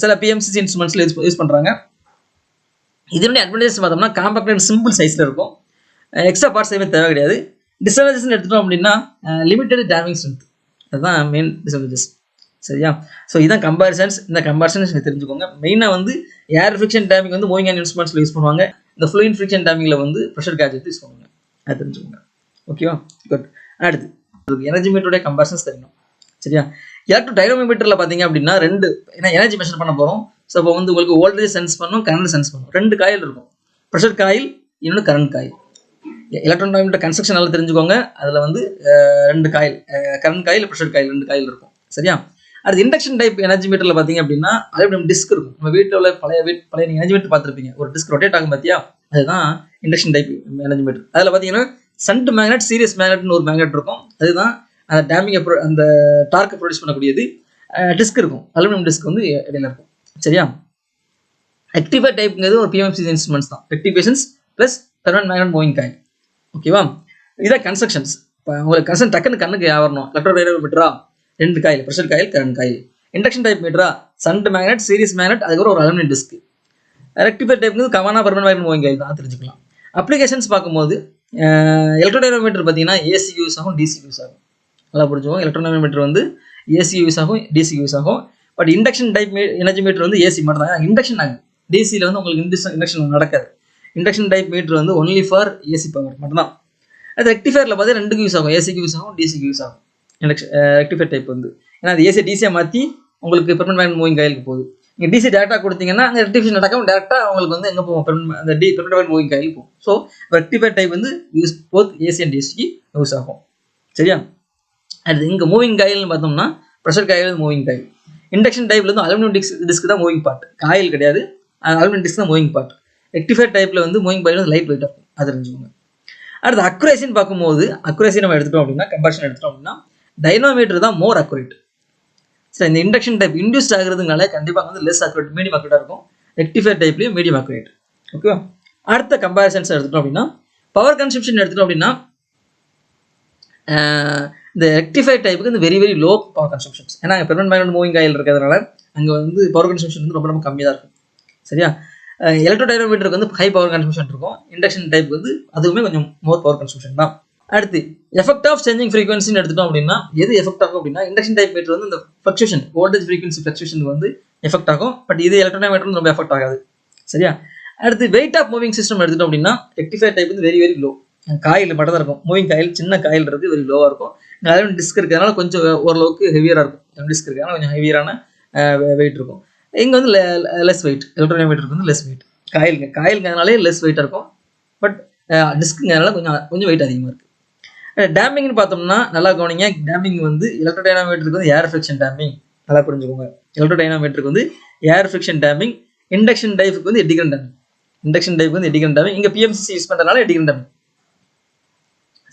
சில பிஎம்சிசி இன்ஸ்ட்ருமெண்ட்ஸில் யூஸ் பண்ணுறாங்க. இதனுடைய அட்வான்டேஜ் பார்த்தோம்னா காம்பாக்ட் அண்ட் சிம்பிள் சைஸில் இருக்கும், எக்ஸ்ட்ரா பார்ட்ஸ் எதுவுமே தேவை கிடையாது. டிஸ்அட்வான்டேஜ் எடுத்துட்டோம் அப்படின்னா லிமிட்டட் டேமிங் ஸ்ட்ரென்த், அதுதான் மெயின் டிஸ்அட்வான்டேஜ். சரியா? ஸோ இதுதான் கம்பேரிசன்ஸ். இந்த கம்பேரிசன்ஸ் தெரிஞ்சுக்கோங்க. மெயினாக வந்து ஏர் ஃபிரிக்ஷன் டேமிங் வந்து மூவிங் அண்ட் இன்ஸ்ட்ருமெண்ட்ஸில் யூஸ் பண்ணுவாங்க. இந்த ஃப்ளூயிட் ஃபிரிக்ஷன் டேமிங்கில் வந்து ப்ரெஷர் கேஜ் யூஸ் பண்ணுவாங்க. அது தெரிஞ்சுக்கோங்க. ஓகேவா? குட். அடுத்து எனர்ஜி மீட்டருடைய கம்பேரிசன்ஸ் தெரியணும். சரியா? எலக்ட்ரோ டைனமோமீட்டரில் பார்த்தீங்க அப்படின்னா ஏன்னா எனர்ஜி மெஷர் பண்ண போகிறோம். ஸோ இப்போ வந்து உங்களுக்கு வோல்டேஜ் சென்ஸ் பண்ணும், கரண்ட் சென்ஸ் பண்ணும். 2 காயில் இருக்கும், ப்ரெஷர் காயில், இன்னொன்று கரண்ட் காயில். எலக்ட்ரோடைனமோமீட்டர் கன்ஸ்ட்ரக்ஷன் நல்லா தெரிஞ்சுக்கோங்க. அதில் வந்து 2 coil, current coil, pressure coil 2 coil இருக்கும். சரியா? அடுத்து இண்டக்ஷன் டைப் எனர்ஜி மீட்டரில் பார்த்தீங்க அப்படின்னா அதே டிஸ்க் இருக்கும். நம்ம வீட்டில் பழைய எனர்ஜி மீட்டர் பார்த்துருப்பீங்க, ஒரு டிஸ்க் ரொட்டேட் ஆகும் பார்த்தியா, அதுதான் இண்டக்ஷன் டைப் எனர்ஜி மீட்டர். அதில் பார்த்தீங்கன்னா சண்ட் மேக்னெட், சீரியஸ் மேக்னெட்னு ஒரு மேக்னெட் இருக்கும். அதுதான் அந்த டேமிங்கை அந்த டார்க்கை ப்ரொடியூஸ் பண்ணக்கூடியது. டிஸ்க் இருக்கும், அலுமினியம் டிஸ்க் வந்து இடையில இருக்கும். சரியா? ரெக்டிஃபை டைப்ங்கிறது ஒரு பிஎம்சி இன்ஸ்ட்ருமெண்ட்ஸ் தான். Rectifications plus permanent magnet moving coil. ஓகேவா? இதான் கன்ஸ்ட்ரக்ஷன்ஸ். இப்போ உங்களுக்கு கன்சன் டக்குன்னு கண்ணுக்கு வரணும். எலக்ட்ரோ டைனமோமீட்டரா 2 coil, pressure coil, current coil. Induction type மீட்டரா சண்ட் மேக்னெட், சீரியஸ் மேக்னெட், அதுக்கப்புறம் ஒரு அலுமினியம் டிஸ்க். ரெக்டிஃபை டைப்ங்கிறது கவனா பெர்மனன்ட் மேக்னெட் மூவிங் காயில் தான் தெரிஞ்சுக்கலாம். அப்ளிகேஷன்ஸ் பார்க்கும்போது எலக்ட்ரோ டைனமோமீட்டர் பார்த்தீங்கன்னா ஏசி யூஸ் ஆகும், டிசி யூஸ் ஆகும். நல்லா புரிஞ்சுக்கோங்க. எலக்ட்ரோ டைனமோமீட்டர் வந்து ஏசி யூஸ் ஆகும், டிசி யூஸ் ஆகும். But induction type energy meter வந்து ஏசி மட்டும் தான். இண்டக்ஷன் ஆகும். டிசியில் வந்து உங்களுக்கு இண்டக்ஷன் நடக்காது. இண்டக்ஷன் டைப் மீட்டர் வந்து ஒன்லி ஃபார் ஏசி பவர் மட்டும்தான். அது ரெக்டிஃபயரில் பார்த்தா 2க்கும் யூஸ் ஆகும், ஏசிக்கு யூஸ் ஆகும், டிசிக்கு யூஸ் ஆகும். ரெக்டிஃபயர் டைப் வந்து ஏன்னா அது ஏசி டிசியை மாற்றி உங்களுக்கு பெர்மனன்ட் மேக்னெட் மூவிங் காயிலுக்கு போகுது. நீங்கள் டிசி டேரெக்டாக கொடுத்தீங்கன்னா அங்கே ரெக்டிஃபிகேஷன் நடக்காமல் டேரெக்டாக உங்களுக்கு வந்து எங்கே போகும், அந்த பெர்மனன்ட் மேக்னெட் மூவிங் காயிலுக்கு போகும். ஸோ ரெக்டிஃபயர் டைப் வந்து use both AC and டிசிக்கு use ஆகும். சரியா? அது இங்கே மூவிங் காயில்னு பார்த்தோம்னா pressure coil moving coil. Induction டைப்ல வந்து அலுமினியம் டிஸ்க் தான் மூவிங் பார்ட், காயில் கிடையாது. அலுமினியம் டிஸ்க் தான் மூவிங் பார்ட். ரெக்டிஃபயர் டைப்ல வந்து மூவிங் காயில் வந்து லைட் வெயிட்டாக இருக்கும், அது தெரிஞ்சுக்கோங்க. அடுத்து அக்குரேசின்னு பார்க்கும்போது அக்குரேசி நம்ம எடுத்துட்டோம் அப்படின்னா, கம்பேரிசன் எடுத்துட்டோம் அப்படின்னா டைனோமீட்டர் தான் மோர் அக்குரேட். சரி, இந்த இண்டக்ஷன் டைப் இன்டியூஸ் ஆகுறதுனால கண்டிப்பாக வந்து லெஸ் அக்குரேட், மீடியம் அக்குரேட்டாக இருக்கும். ரெக்டிஃபயர் டைப்லேயும் மீடியம் அக்குரேட். ஓகேவா? அடுத்த கம்பேரிசன்ஸ் எடுத்துட்டோம் அப்படின்னா பவர் கன்சம்ஷன் எடுத்துட்டோம் அப்படின்னா இந்த ரெக்டிஃபை டைப்புக்கு வந்து வெரி லோ பவர் கன்சம்ஷன்ஸ். ஏன்னா பெர்மனன்ட் மேக்னெட் மூவிங் காயில் இருக்கிறதுனால அங்கே வந்து பவர் கன்சம்ஷன் வந்து ரொம்ப கம்மியாக தான் இருக்கும். சரியா? எலக்ட்ரோ டைனமோமீட்டருக்கு வந்து ஹை பவர் கன்சம்ஷன் இருக்கும். இண்டக்ஷன் டைப் வந்து அதுவுமே கொஞ்சம் மோர் பவர் கன்சம்ஷன் தான். அடுத்து எஃபெக்ட் ஆஃப் சேஞ்சிங் ஃப்ரீக்வன்சின்னு எடுத்துட்டோம் அப்படின்னா எது எஃபெக்ட் ஆகும் அப்படின்னா இண்டக்ஷன் டைப் மீட்டர் வந்து இந்த ஃப்ளக்சுவேஷன், வோல்டேஜ் ஃப்ரீக்வன்சி ஃப்ளக்சுவேஷனுக்கு வந்து எஃபெக்ட் ஆகும். பட் இது எலக்ட்ரோ டைனமோமீட்டர் வந்து ரொம்ப எஃபெக்ட் ஆகாது. சரியா? அடுத்து வெயிட் ஆஃப் மூவிங் சிஸ்டம் எடுத்துட்டோம் அப்படின்னா ரெக்டிஃபை டைப் வந்து வெரி லோ. காயில் மட்டும் தான் இருக்கும், மூவிங் காயில் சின்ன காயில் இருக்குது, வெரி லோவாக இருக்கும். அலுமினியம் டிஸ்க் இருக்கிறதுனால கொஞ்சம் ஓரளவுக்கு ஹெவியராக இருக்கும். டிஸ்க் இருக்கிறதுனால கொஞ்சம் ஹெவியரான வெயிட் இருக்கும். இங்கே வந்து லெஸ் வெயிட், எலக்ட்ரோ டைனமோமீட்டருக்கு வந்து லெஸ் வெயிட். காயிலுங்கிறதுனாலே லெஸ் வெயிட்டாக இருக்கும். பட் டிஸ்க்குங்கிறதுனால கொஞ்சம் வெயிட் அதிகமாக இருக்குது. டேம்பிங்னு பார்த்தோம்னா நல்லா கவனிங்க. டேம்பிங் வந்து எலக்ட்ரோ டைனமோமீட்டருக்கு வந்து ஏர் ஃபிரிக்ஷன் டேம்பிங், நல்லா புரிஞ்சுக்கோங்க. எலக்ட்ரோ டைனமோமீட்டருக்கு வந்து ஏர் ஃபிரிக்ஷன் டேம்பிங். இண்டக்ஷன் டைப்புக்கு வந்து எடிகரண்ட் டேம்பிங். இண்டக்ஷன் டைப்புக்கு வந்து எடிகரண்ட் டேம்பிங். இங்கே பிஎம்சிசி யூஸ் பண்ணுறதுனால எடிகரண்ட் டேம்பிங்.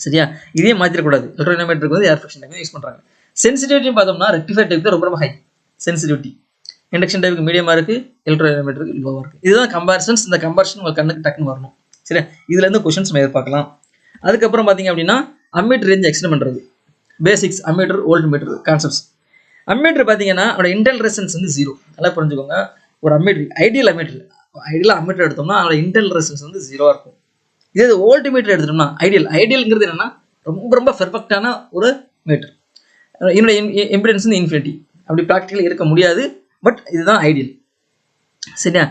சரியா? இதே மாற்றிடக்கூடாது. எலக்ட்ரோ டைனமோமீட்டருக்கு வந்து ஏர் ஃபிரிக்ஷன் டேம்பிங் யூஸ் பண்ணுறாங்க. சென்சிட்டிவிட்டி பார்த்தோம்னா ரெக்டிஃபை டைப் தான் ரொம்ப ஹை சென்சிட்டிவிட்டி. இண்டக்ஷன் டைப்புக்கு மீடியமாக இருக்குது, எலக்ட்ரோ டைனமோமீட்டருக்கு லோவாக இருக்குது. இதுதான் கம்பேரிசன்ஸ். இந்த கம்பேரிசன் உங்களுக்கு கண்ணுக்கு டக்குன்னு வரணும். சரியா? இதுலேருந்து கொஸ்டின்ஸ் நம்ம எதிர்பார்க்கலாம். அதுக்கப்புறம் பார்த்தீங்க அப்படின்னா அம்மீட்டர் ரேஞ்ச் எக்ஸ்டெண்ட் பண்ணுறது, basics ammeter, volt metre concepts. Ammeter பார்த்தீங்கன்னா அதோட இன்டர்னல் ரெசிஸ்டன்ஸ் வந்து 0. நல்லா புரிஞ்சுக்கோங்க. ஒரு அம்மீட்டர் ஐடியலாக அம்மீட்டர் எடுத்தோம்னா அதோட இன்டர்னல் ரெசிஸ்டன்ஸ் வந்து 0 இருக்கும். இதே வோல்ட் மீட்டர் எடுத்துட்டோம்னா ஐடியல்ங்கிறது என்னன்னா ரொம்ப பெர்ஃபெக்டான ஒரு மீட்டர். என்னோட இம்பிடன்ஸ் வந்து இன்ஃபினிட்டி. அப்படி ப்ராக்டிக்கல் இருக்க முடியாது. பட் இதுதான் ஐடியல். சரியா?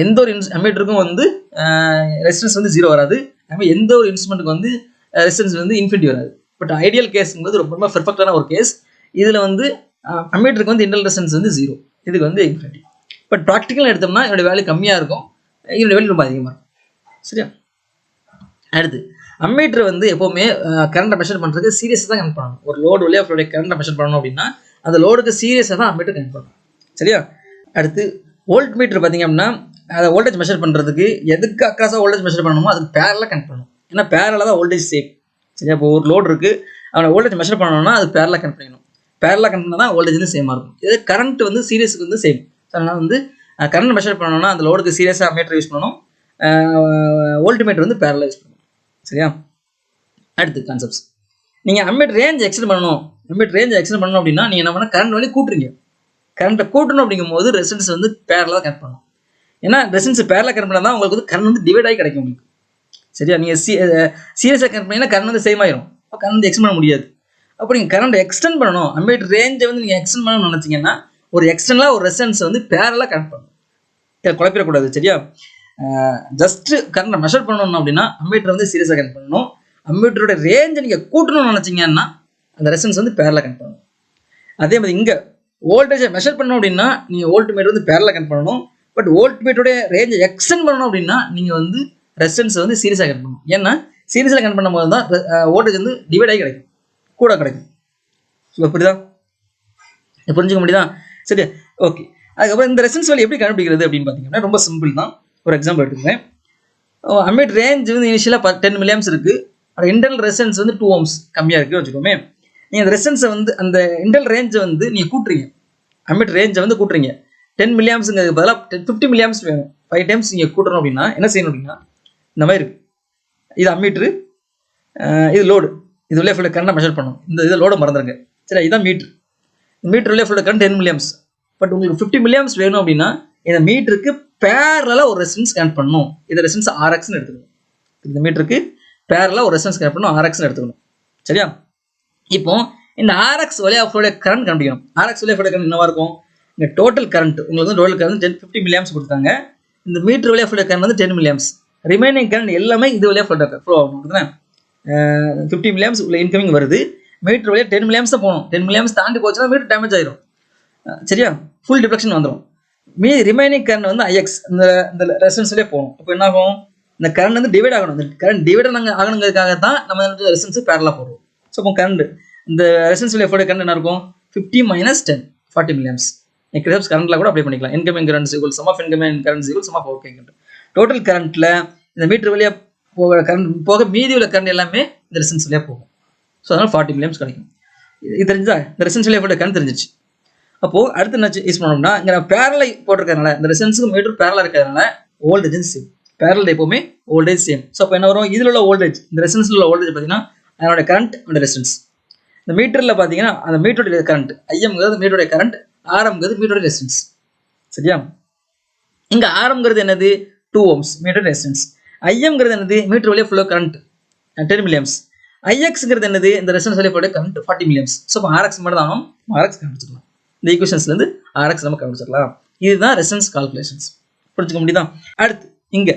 எந்த ஒரு அம்மீட்டருக்கும் வந்து ரெசிஸ்டன்ஸ் வந்து 0 வராது. அதுமாதிரி எந்த ஒரு இன்ஸ்ட்ருமெண்ட்டுக்கு வந்து ரெசிஸ்டன்ஸ் வந்து இன்ஃபினிட்டி வராது. பட் ஐடியல் கேஸுங்கிறது ரொம்ப பெர்ஃபெக்டான ஒரு கேஸ். இதில் வந்து அம்மீட்டருக்கு வந்து இன்டர்னல் ரெசிஸ்டன்ஸ் வந்து 0, இதுக்கு வந்து இன்ஃபினிட்டி. பட் ப்ராக்டிக்கல் எடுத்தோம்னா என்னோட வேல்யூ கம்மியாக இருக்கும், என்னோட வேல்யூ ரொம்ப அதிகமாக இருக்கும். சரியா? அடுத்து அம்மீட்டர் வந்து எப்போவுமே கரண்ட்டை மெஷர் பண்ணுறதுக்கு சீரியஸாக தான் கனெக்ட் பண்ணணும். ஒரு லோடு வழியாக அவருடைய கரண்ட்டை மெஷர் பண்ணணும் அப்படின்னா அந்த லோடுக்கு சீரியஸாக தான் அம்மீட்டர் கனெக்ட் பண்ணணும். சரியா? அடுத்து வோல்ட் மீட்டர் பார்த்தீங்க அப்படின்னா அதை வோல்டேஜ் மெஷர் பண்ணுறதுக்கு எதுக்கு அக்ராஸாக வோல்டேஜ் மெஷர் பண்ணணுமோ அதுக்கு பேரலாக கனெக்ட் பண்ணணும். ஏன்னா பேரலாக தான் வோல்டேஜ் சேம். சரியா? இப்போ ஒரு லோடு இருக்குது, அவனை வோல்டேஜ் மெஷர் பண்ணணும்னா அது பேரலாக கனெக்ட் பண்ணிக்கணும். பேரலாக கனெக்ட் பண்ணால் தான் வோல்டேஜ் வந்து சேமாக இருக்கும். இதே கரண்ட் வந்து சீரியஸுக்கு வந்து சேம். அதனால் வந்து கரண்ட் மெஷர் பண்ணணும்னா அந்த லோடுக்கு சீரியஸாக அம்மீட்டர் யூஸ் பண்ணணும். வோல்ட்மீட்டர் வந்து பேரலாக யூஸ் பண்ணணும். சரியா? அடுத்து கான்செப்ட்ஸ். நீங்கள் அம்மீட்டர் ரேஞ்ச் எக்ஸ்டெண்ட் பண்ணணும். அம்மீட்டர் ரேஞ்ச் எக்ஸ்டெண்ட் பண்ணணும் அப்படின்னா நீங்கள் என்ன பண்ணால் கரண்ட் வழி கூட்டுறீங்க. கரண்ட்டை கூட்டணும் அப்படிங்கும்போது ரெசிஸ்டன்ஸ் வந்து பேரலாக கனெக்ட் பண்ணணும். ஏன்னா ரெசிஸ்டன்ஸ் பேரலாக கனெக்ட் பண்ணால் தான் உங்களுக்கு வந்து கரண்ட் வந்து டிவைட் ஆகி கிடைக்கும் உங்களுக்கு. சரியா? நீங்கள் சீரியஸாக கனெக்ட் பண்ணிங்கன்னா கரண்ட் வந்து சேம் ஆயிரும். அப்போ கரண்ட் எக்ஸ்டெண்ட் பண்ண முடியாது. அப்போ நீங்கள் கரண்ட் எக்ஸ்டெண்ட் பண்ணணும். அம்மீட்டர் ரேஞ்சை வந்து நீங்கள் எக்ஸ்டெண்ட் பண்ணணும்னு நினச்சிங்கன்னா ஒரு எக்ஸ்டெண்டலாக ஒரு ரெசிஸ்டன்ஸ் வந்து பேரலாக கனெக்ட் பண்ணணும். குழப்பிடக்கூடாது. சரியா? ஜஸ்ட் கரண்ட்டை மெஷர் பண்ணணும் அப்படின்னா அம்மீட்டர் வந்து சீரியஸாக கனெக்ட் பண்ணணும். அம்மீட்டரோட ரேஞ்சை நீங்கள் கூட்டணும்னு நினச்சிங்கன்னா அந்த ரெசிஸ்டன்ஸ் வந்து பேரலாக கனெக்ட் பண்ணணும். அதே மாதிரி இங்கே வோல்டேஜை மெஷர் பண்ணணும் அப்படின்னா நீங்கள் வோல்ட்மீட்டர் வந்து பேரலாக கனெக்ட் பண்ணணும். பட் வோல்ட்மீட்டரோட ரேஞ்சை எக்ஸ்டெண்ட் பண்ணணும் அப்படின்னா நீங்கள் வந்து ரெசிஸ்டன்ஸ் வந்து சீரியஸாக கனெக்ட் பண்ணணும். ஏன்னா சீரியஸாக கனெக்ட் பண்ணும்போது தான் வோல்டேஜ் வந்து டிவைட் ஆகி கிடைக்கும், கூட கிடைக்கும். ஸோ புரியுதா? புரிஞ்சுக்க முடியுதா? சரி, ஓகே. அதுக்கப்புறம் இந்த ரெசிஸ்டன்ஸ் வேல்யூ எப்படி கண்டுபிடிக்கிறது அப்படின்னு பார்த்தீங்கன்னா ரொம்ப சிம்பிள் தான். ஒரு எக்ஸாம்பிள் எடுத்துக்கிறேன். அம்மீட்டர் ரேஞ்ச் வந்து இனிஷியலாக 10 மில்லியம்ஸ் இருக்குது. அந்த இன்டர்னல் ரெசிஸ்டன்ஸ் வந்து 2 ohms கம்மியாக இருக்குன்னு வச்சுக்கோமே. நீங்கள் அந்த ரெசிஸ்டன்ஸை வந்து அந்த இன்டர்னல் ரேஞ்சை வந்து நீங்கள் கூட்டுறீங்க. அம்மீட்டர் ரேஞ்சை வந்து கூட்டுறீங்க. 10 மில்லியம்ஸுங்கிறது பதிலாக 50 மில்லியம்ஸ் வேணும். 5 டைம்ஸ் நீங்கள் கூட்டணும் அப்படின்னா என்ன செய்யணும் அப்படின்னா இந்த மாதிரி இருக்குது. இது அம்மீட்ரு, இது லோடு. இது உள்ளே ஃபுல்லாக கரண்ட்டை மெஷர் பண்ணணும். இந்த இதை லோடை மறந்துடுங்க. சரி, இதுதான் மீட்ரு. மீட்டர் உள்ளே ஃபுல்லாக கரண்ட் 10 மில்லியம்ஸ். பட் உங்களுக்கு 50 மில்லியம்ஸ் வேணும் அப்படின்னா இந்த மீட்டருக்கு பேரலாக ஒரு ரெசிஸ்டன்ஸ் கனெக்ட் பண்ணணும். இதை ரெசிஸ்டன்ஸ் RXன்னு எடுத்துக்கணும். இந்த மீட்டருக்கு பேரலாக ஒரு ரெசிஸ்டன்ஸ் கனெக்ட் பண்ணணும், RXன்னு எடுத்துக்கணும். சரியா? இப்போ இந்த RX வழியாக கரண்ட் கண்டுபிடிக்கணும். RX வழியாக கரண்ட் என்னவா இருக்கும்? இந்த டோட்டல் கரண்ட் உங்களுக்கு வந்து டோட்டல் கரண்ட் 50 மில்லியம்ஸ் கொடுத்தாங்க. இந்த மீட்டர் வழியாக கரண்ட் வந்து 10 மில்லியம்ஸ். ரிமைனிங் கரண்ட் எல்லாமே இது வழியாக ஃப்ளோ ஆகும். 50 மில்லியம்ஸ் உள்ள இன்கமிங் வருது. மீட்டர் வழியாக 10 மில்லியம்ஸ் தான் போகணும். 10 மில்லியம்ஸ் தாண்டி போச்சுன்னா மீட்டர் டேமேஜ் ஆயிரும். சரியா? ஃபுல் டிஃப்ளெக்ஷன் வந்துடும். ரிமைனிங் கரண்ட் வந்து IX இந்த ரெசிஸ்டன்ஸ்லேயே போகணும். அப்போ என்ன ஆகும்? இந்த கரண்ட் வந்து டிவைட் ஆகணும். இந்த கரண்ட் டிவைட் ஆகணுங்கிறதுக்காக தான் நம்ம ரெசிஸ்டன்ஸ் பேரலாக போடுறோம். ஸோ இப்போ கரண்ட் இந்த ரெசிஸ்டன்ஸ் கரண்ட் என்ன இருக்கும்? 50 - 10 40 மில்லியம்ஸ். கிர்ச்சாஃப் கரண்ட்டில் கூட அப்ளை பண்ணிக்கலாம். Incoming current equal sum of incoming current equal sum of outgoing current. Total கரண்ட்டில் இந்த மீட்டர் வழியாக போகிற கரண்ட் போக மீதி உள்ள கரண்ட் எல்லாமே இந்த ரெசிஸ்டன்ஸ் வழியாக போகும். ஸோ அதனால் 40 மில்லியம்ஸ் கிடைக்கும். இது தெரிஞ்சுதா? இந்த ரெசிஸ்டன்ஸ் வழியாக கரண்ட் தெரிஞ்சிச்சு. அப்போது அடுத்து என்ன யூஸ் பண்ணோம்னா இங்கே நான் பேரலை போட்டிருக்கிறதுனால இந்த ரெசிஸ்டன்ஸுக்கு மீட்டர் பேரலாக இருக்கிறதுனால வோல்டேஜ் சேம். பேரல் எப்போவுமே வோல்டேஜ் சேம். ஸோ அப்போ என்ன வரும்? இதில் உள்ள வோல்டேஜ் இந்த ரெசிஸ்டன்ஸில் உள்ள வோல்டேஜ் பார்த்தீங்கன்னா அதனோட கரண்ட் அந்த ரெசிஸ்டன்ஸ். இந்த மீட்டரில் பார்த்தீங்கன்னா அந்த மீட்டருடைய கரண்ட் IMங்கிறது மீட்டருடைய கரண்ட், RMங்கிறது மீட்டருடைய ரெசிஸ்டன்ஸ். சரியா? இங்கே RMங்கிறது என்னது? 2 ohms மீட்டர் ரெசிஸ்டன்ஸ். IMங்கிறது என்னது? மீட்டர் வழியாக ஃபுல்லாக கரண்ட் 10 மில்லியம்ஸ். IXங்கிறது என்னது? இந்த ரெசிஸ்டன்ஸ் வழியாக போய்ட்டு கரண்ட் 40 மில்லியம்ஸ். ஸோ இப்போ RX மட்டும் தான் RX கண்டுபிடிச்சிக்கலாம். இந்த ஈக்குவேஷன்ஸ்லேருந்து RX நம்ம கண்டுபிடிச்சிடலாம். இதுதான் ரெசிஸ்டன்ஸ் கால்குலேஷன்ஸ். புரிஞ்சுக்க முடியுதா? அடுத்து இங்கே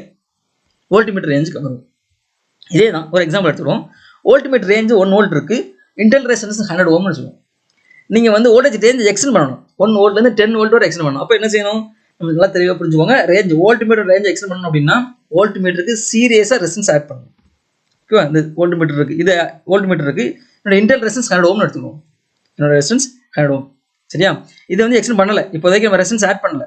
வோல்ட்மீட்டர் ரேஞ்சுக்கு வரும். இதே தான் ஒரு எக்ஸாம்பிள் எடுத்துக்கிறோம். வோல்ட்மீட்டர் ரேஞ்சு 1 வோல்ட் இருக்குது. இன்டர்னல் ரெசிஸ்டன்ஸ் 100 ohmனு சொல்லுவோம். நீங்கள் வந்து வோல்டேஜ் ரேஞ்ச் எக்ஸ்டெண்ட் பண்ணணும். 1 வோல்ட்லேருந்து 10 வோல்ட் வரை எக்ஸ்டெண்ட் பண்ணணும். அப்போ என்ன செய்யணும்? நம்ம நல்லா தெளிவாக புரிஞ்சுக்கோங்க. ரேஞ்ச் வோல்ட்மீட்டர் ரேஞ்ச் எக்ஸ்டெண்ட் பண்ணணும் அப்படின்னா வோல்ட்மீட்டருக்கு சீரியஸாக ரெசிஸ்டன்ஸ் ஆட் பண்ணணும். ஓகேவா? இந்த வோல்ட்மீட்டர் இருக்குது, இது வோல்ட்மீட்டர் இருக்குது. என்னோட இன்டர்னல் ரெசிஸ்டன்ஸ் 100 ohmனு எடுத்துக்கணும். என்னோட ரெசிஸ்டன்ஸ் 100 ohm. சரியா? இது வந்து எக்ஸ்டெண்ட் பண்ணலை. இப்போதைக்கு நம்ம ரெசிஸ்டன்ஸ் ஆட் பண்ணல.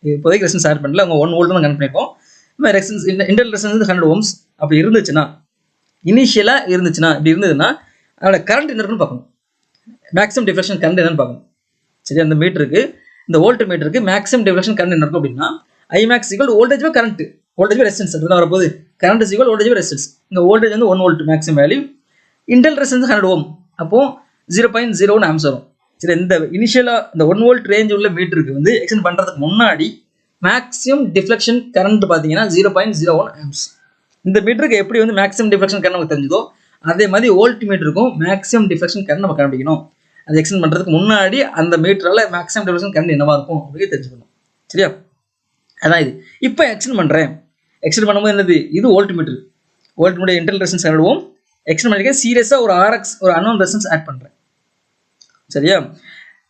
இப்போதைக்கு ரெசிஸ்டன்ஸ் ஆட் பண்ணல. அவங்க 1 வோல்ட் தான் கனெக்ட் பண்ணியிருக்கோம். நம்ம ரெசிஸ்டன்ஸ் இன்டர்னல் ரெசிஸ்டன்ஸ் 100 ohms அப்படி இருந்துச்சுன்னா, இனிஷியலாக இருந்துச்சுன்னா, இப்படி இருந்ததுன்னா அதோட கரண்ட் என்ன இருக்குன்னு பார்க்கணும். மேக்ஸிமம் டிஃப்ளெக்ஷன் கரண்ட் என்னன்னு பார்க்கணும். சரியா? இந்த மீட்டருக்கு இந்த வோல்ட் மீட்டருக்கு மேக்ஸிமம் டிஃப்ளெக்ஷன் கரண்ட் என்ன இருக்கும் அப்படின்னா Imax = voltage by current, voltage by resistance அப்படிதான் வரப்போகுது. Current = voltage by resistance. இங்கே வோல்டேஜ் வந்து 1 volt maximum value. Internal resistance 100 ohm. அப்போது 0.01 amps வரும். சரி, இந்த இனிஷியலாக இந்த 1 வோல்ட் ரேஞ்ச் உள்ள மீட்டருக்கு வந்து எக்ஸ்டெண்ட் பண்ணுறதுக்கு முன்னாடி மேக்ஸிமம் டிஃப்ளெக்ஷன் கரண்ட் பார்த்தீங்கன்னா 0.01 amps. இந்த மீட்டருக்கு எப்படி வந்து மேக்ஸிமம் டிஃப்ளெக்ஷன் கரண்ட் நமக்கு தெரிஞ்சதோ அதே மாதிரி வோல்ட் மீட்டருக்கும் மேக்ஸிமம் டிஃப்ளெக்ஷன் கரண்ட் நம்ம கண்டுபிடிக்கணும். அது எக்ஸ்டெண்ட் பண்ணுறதுக்கு முன்னாடி அந்த மீட்டரால் மேக்ஸிமம் டிஃப்ளெக்ஷன் கரண்ட் என்னவா இருக்கும் அப்படின்னு தெரிஞ்சுக்கணும். சரியா? அதான் இது. இப்போ எக்ஸ்டெண்ட் பண்ணுறேன். எக்ஸ்டெண்ட் பண்ணும்போது என்னது? இது volt metre. Volt metre internal resistance 100 ohm extend பண்ணிருக்கேன். சீரியஸாக ஒரு RX ஒரு அன்னோன் ரெசிஸ்டன்ஸ் ஆட் பண்ணுறேன். சரியா?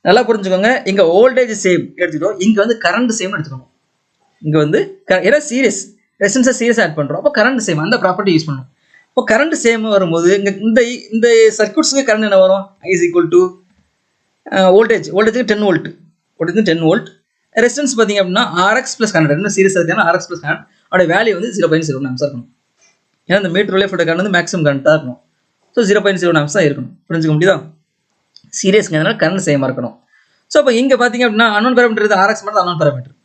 நல்லா புரிஞ்சுக்கோங்க. இங்கே வோல்டேஜ் சேம் எடுத்துக்கிட்டோம், இங்கே வந்து கரண்ட் சேம் எடுத்துக்கணும். இங்கே வந்து ஏன்னா சீரியஸ் ரெசிஸ்டன்ஸை சீரியஸ் ஆட் பண்ணுறோம். அப்போ கரண்ட் சேம் அந்த ப்ராப்பர்ட்டி யூஸ் பண்ணணும். இப்போ கரண்ட் சேம் வரும்போது இங்கே இந்த சர்க்யூட்ஸுக்கு கரண்ட் என்ன வரும்? I = வோல்டேஜுக்கு 10 volt, voltage 10 volt. Resistance பார்த்தீங்க அப்படின்னா RX + 100 இன்னும் சீரியஸாக இருக்காங்க. RX + 100 அதோட வேல்யூ வந்து 0.01 amps இருக்கணும். ஏன்னா இந்த மீட்டர் வழியாக கரண்ட் வந்து மேக்ஸிமம் கரண்ட்டாக இருக்கணும். ஸோ 0.01 amps தான் இருக்கணும். புரிஞ்சுக்க முடியுதா? சீரியஸ்ங்கிறதுனால கரண்ட் சேமாக இருக்கணும். ஸோ இப்போ இங்கே பார்த்தீங்க அப்படின்னா அன்னோன் பேராமீட்டர் RX மட்டும் அன்னோன் பேராமீட்டர்.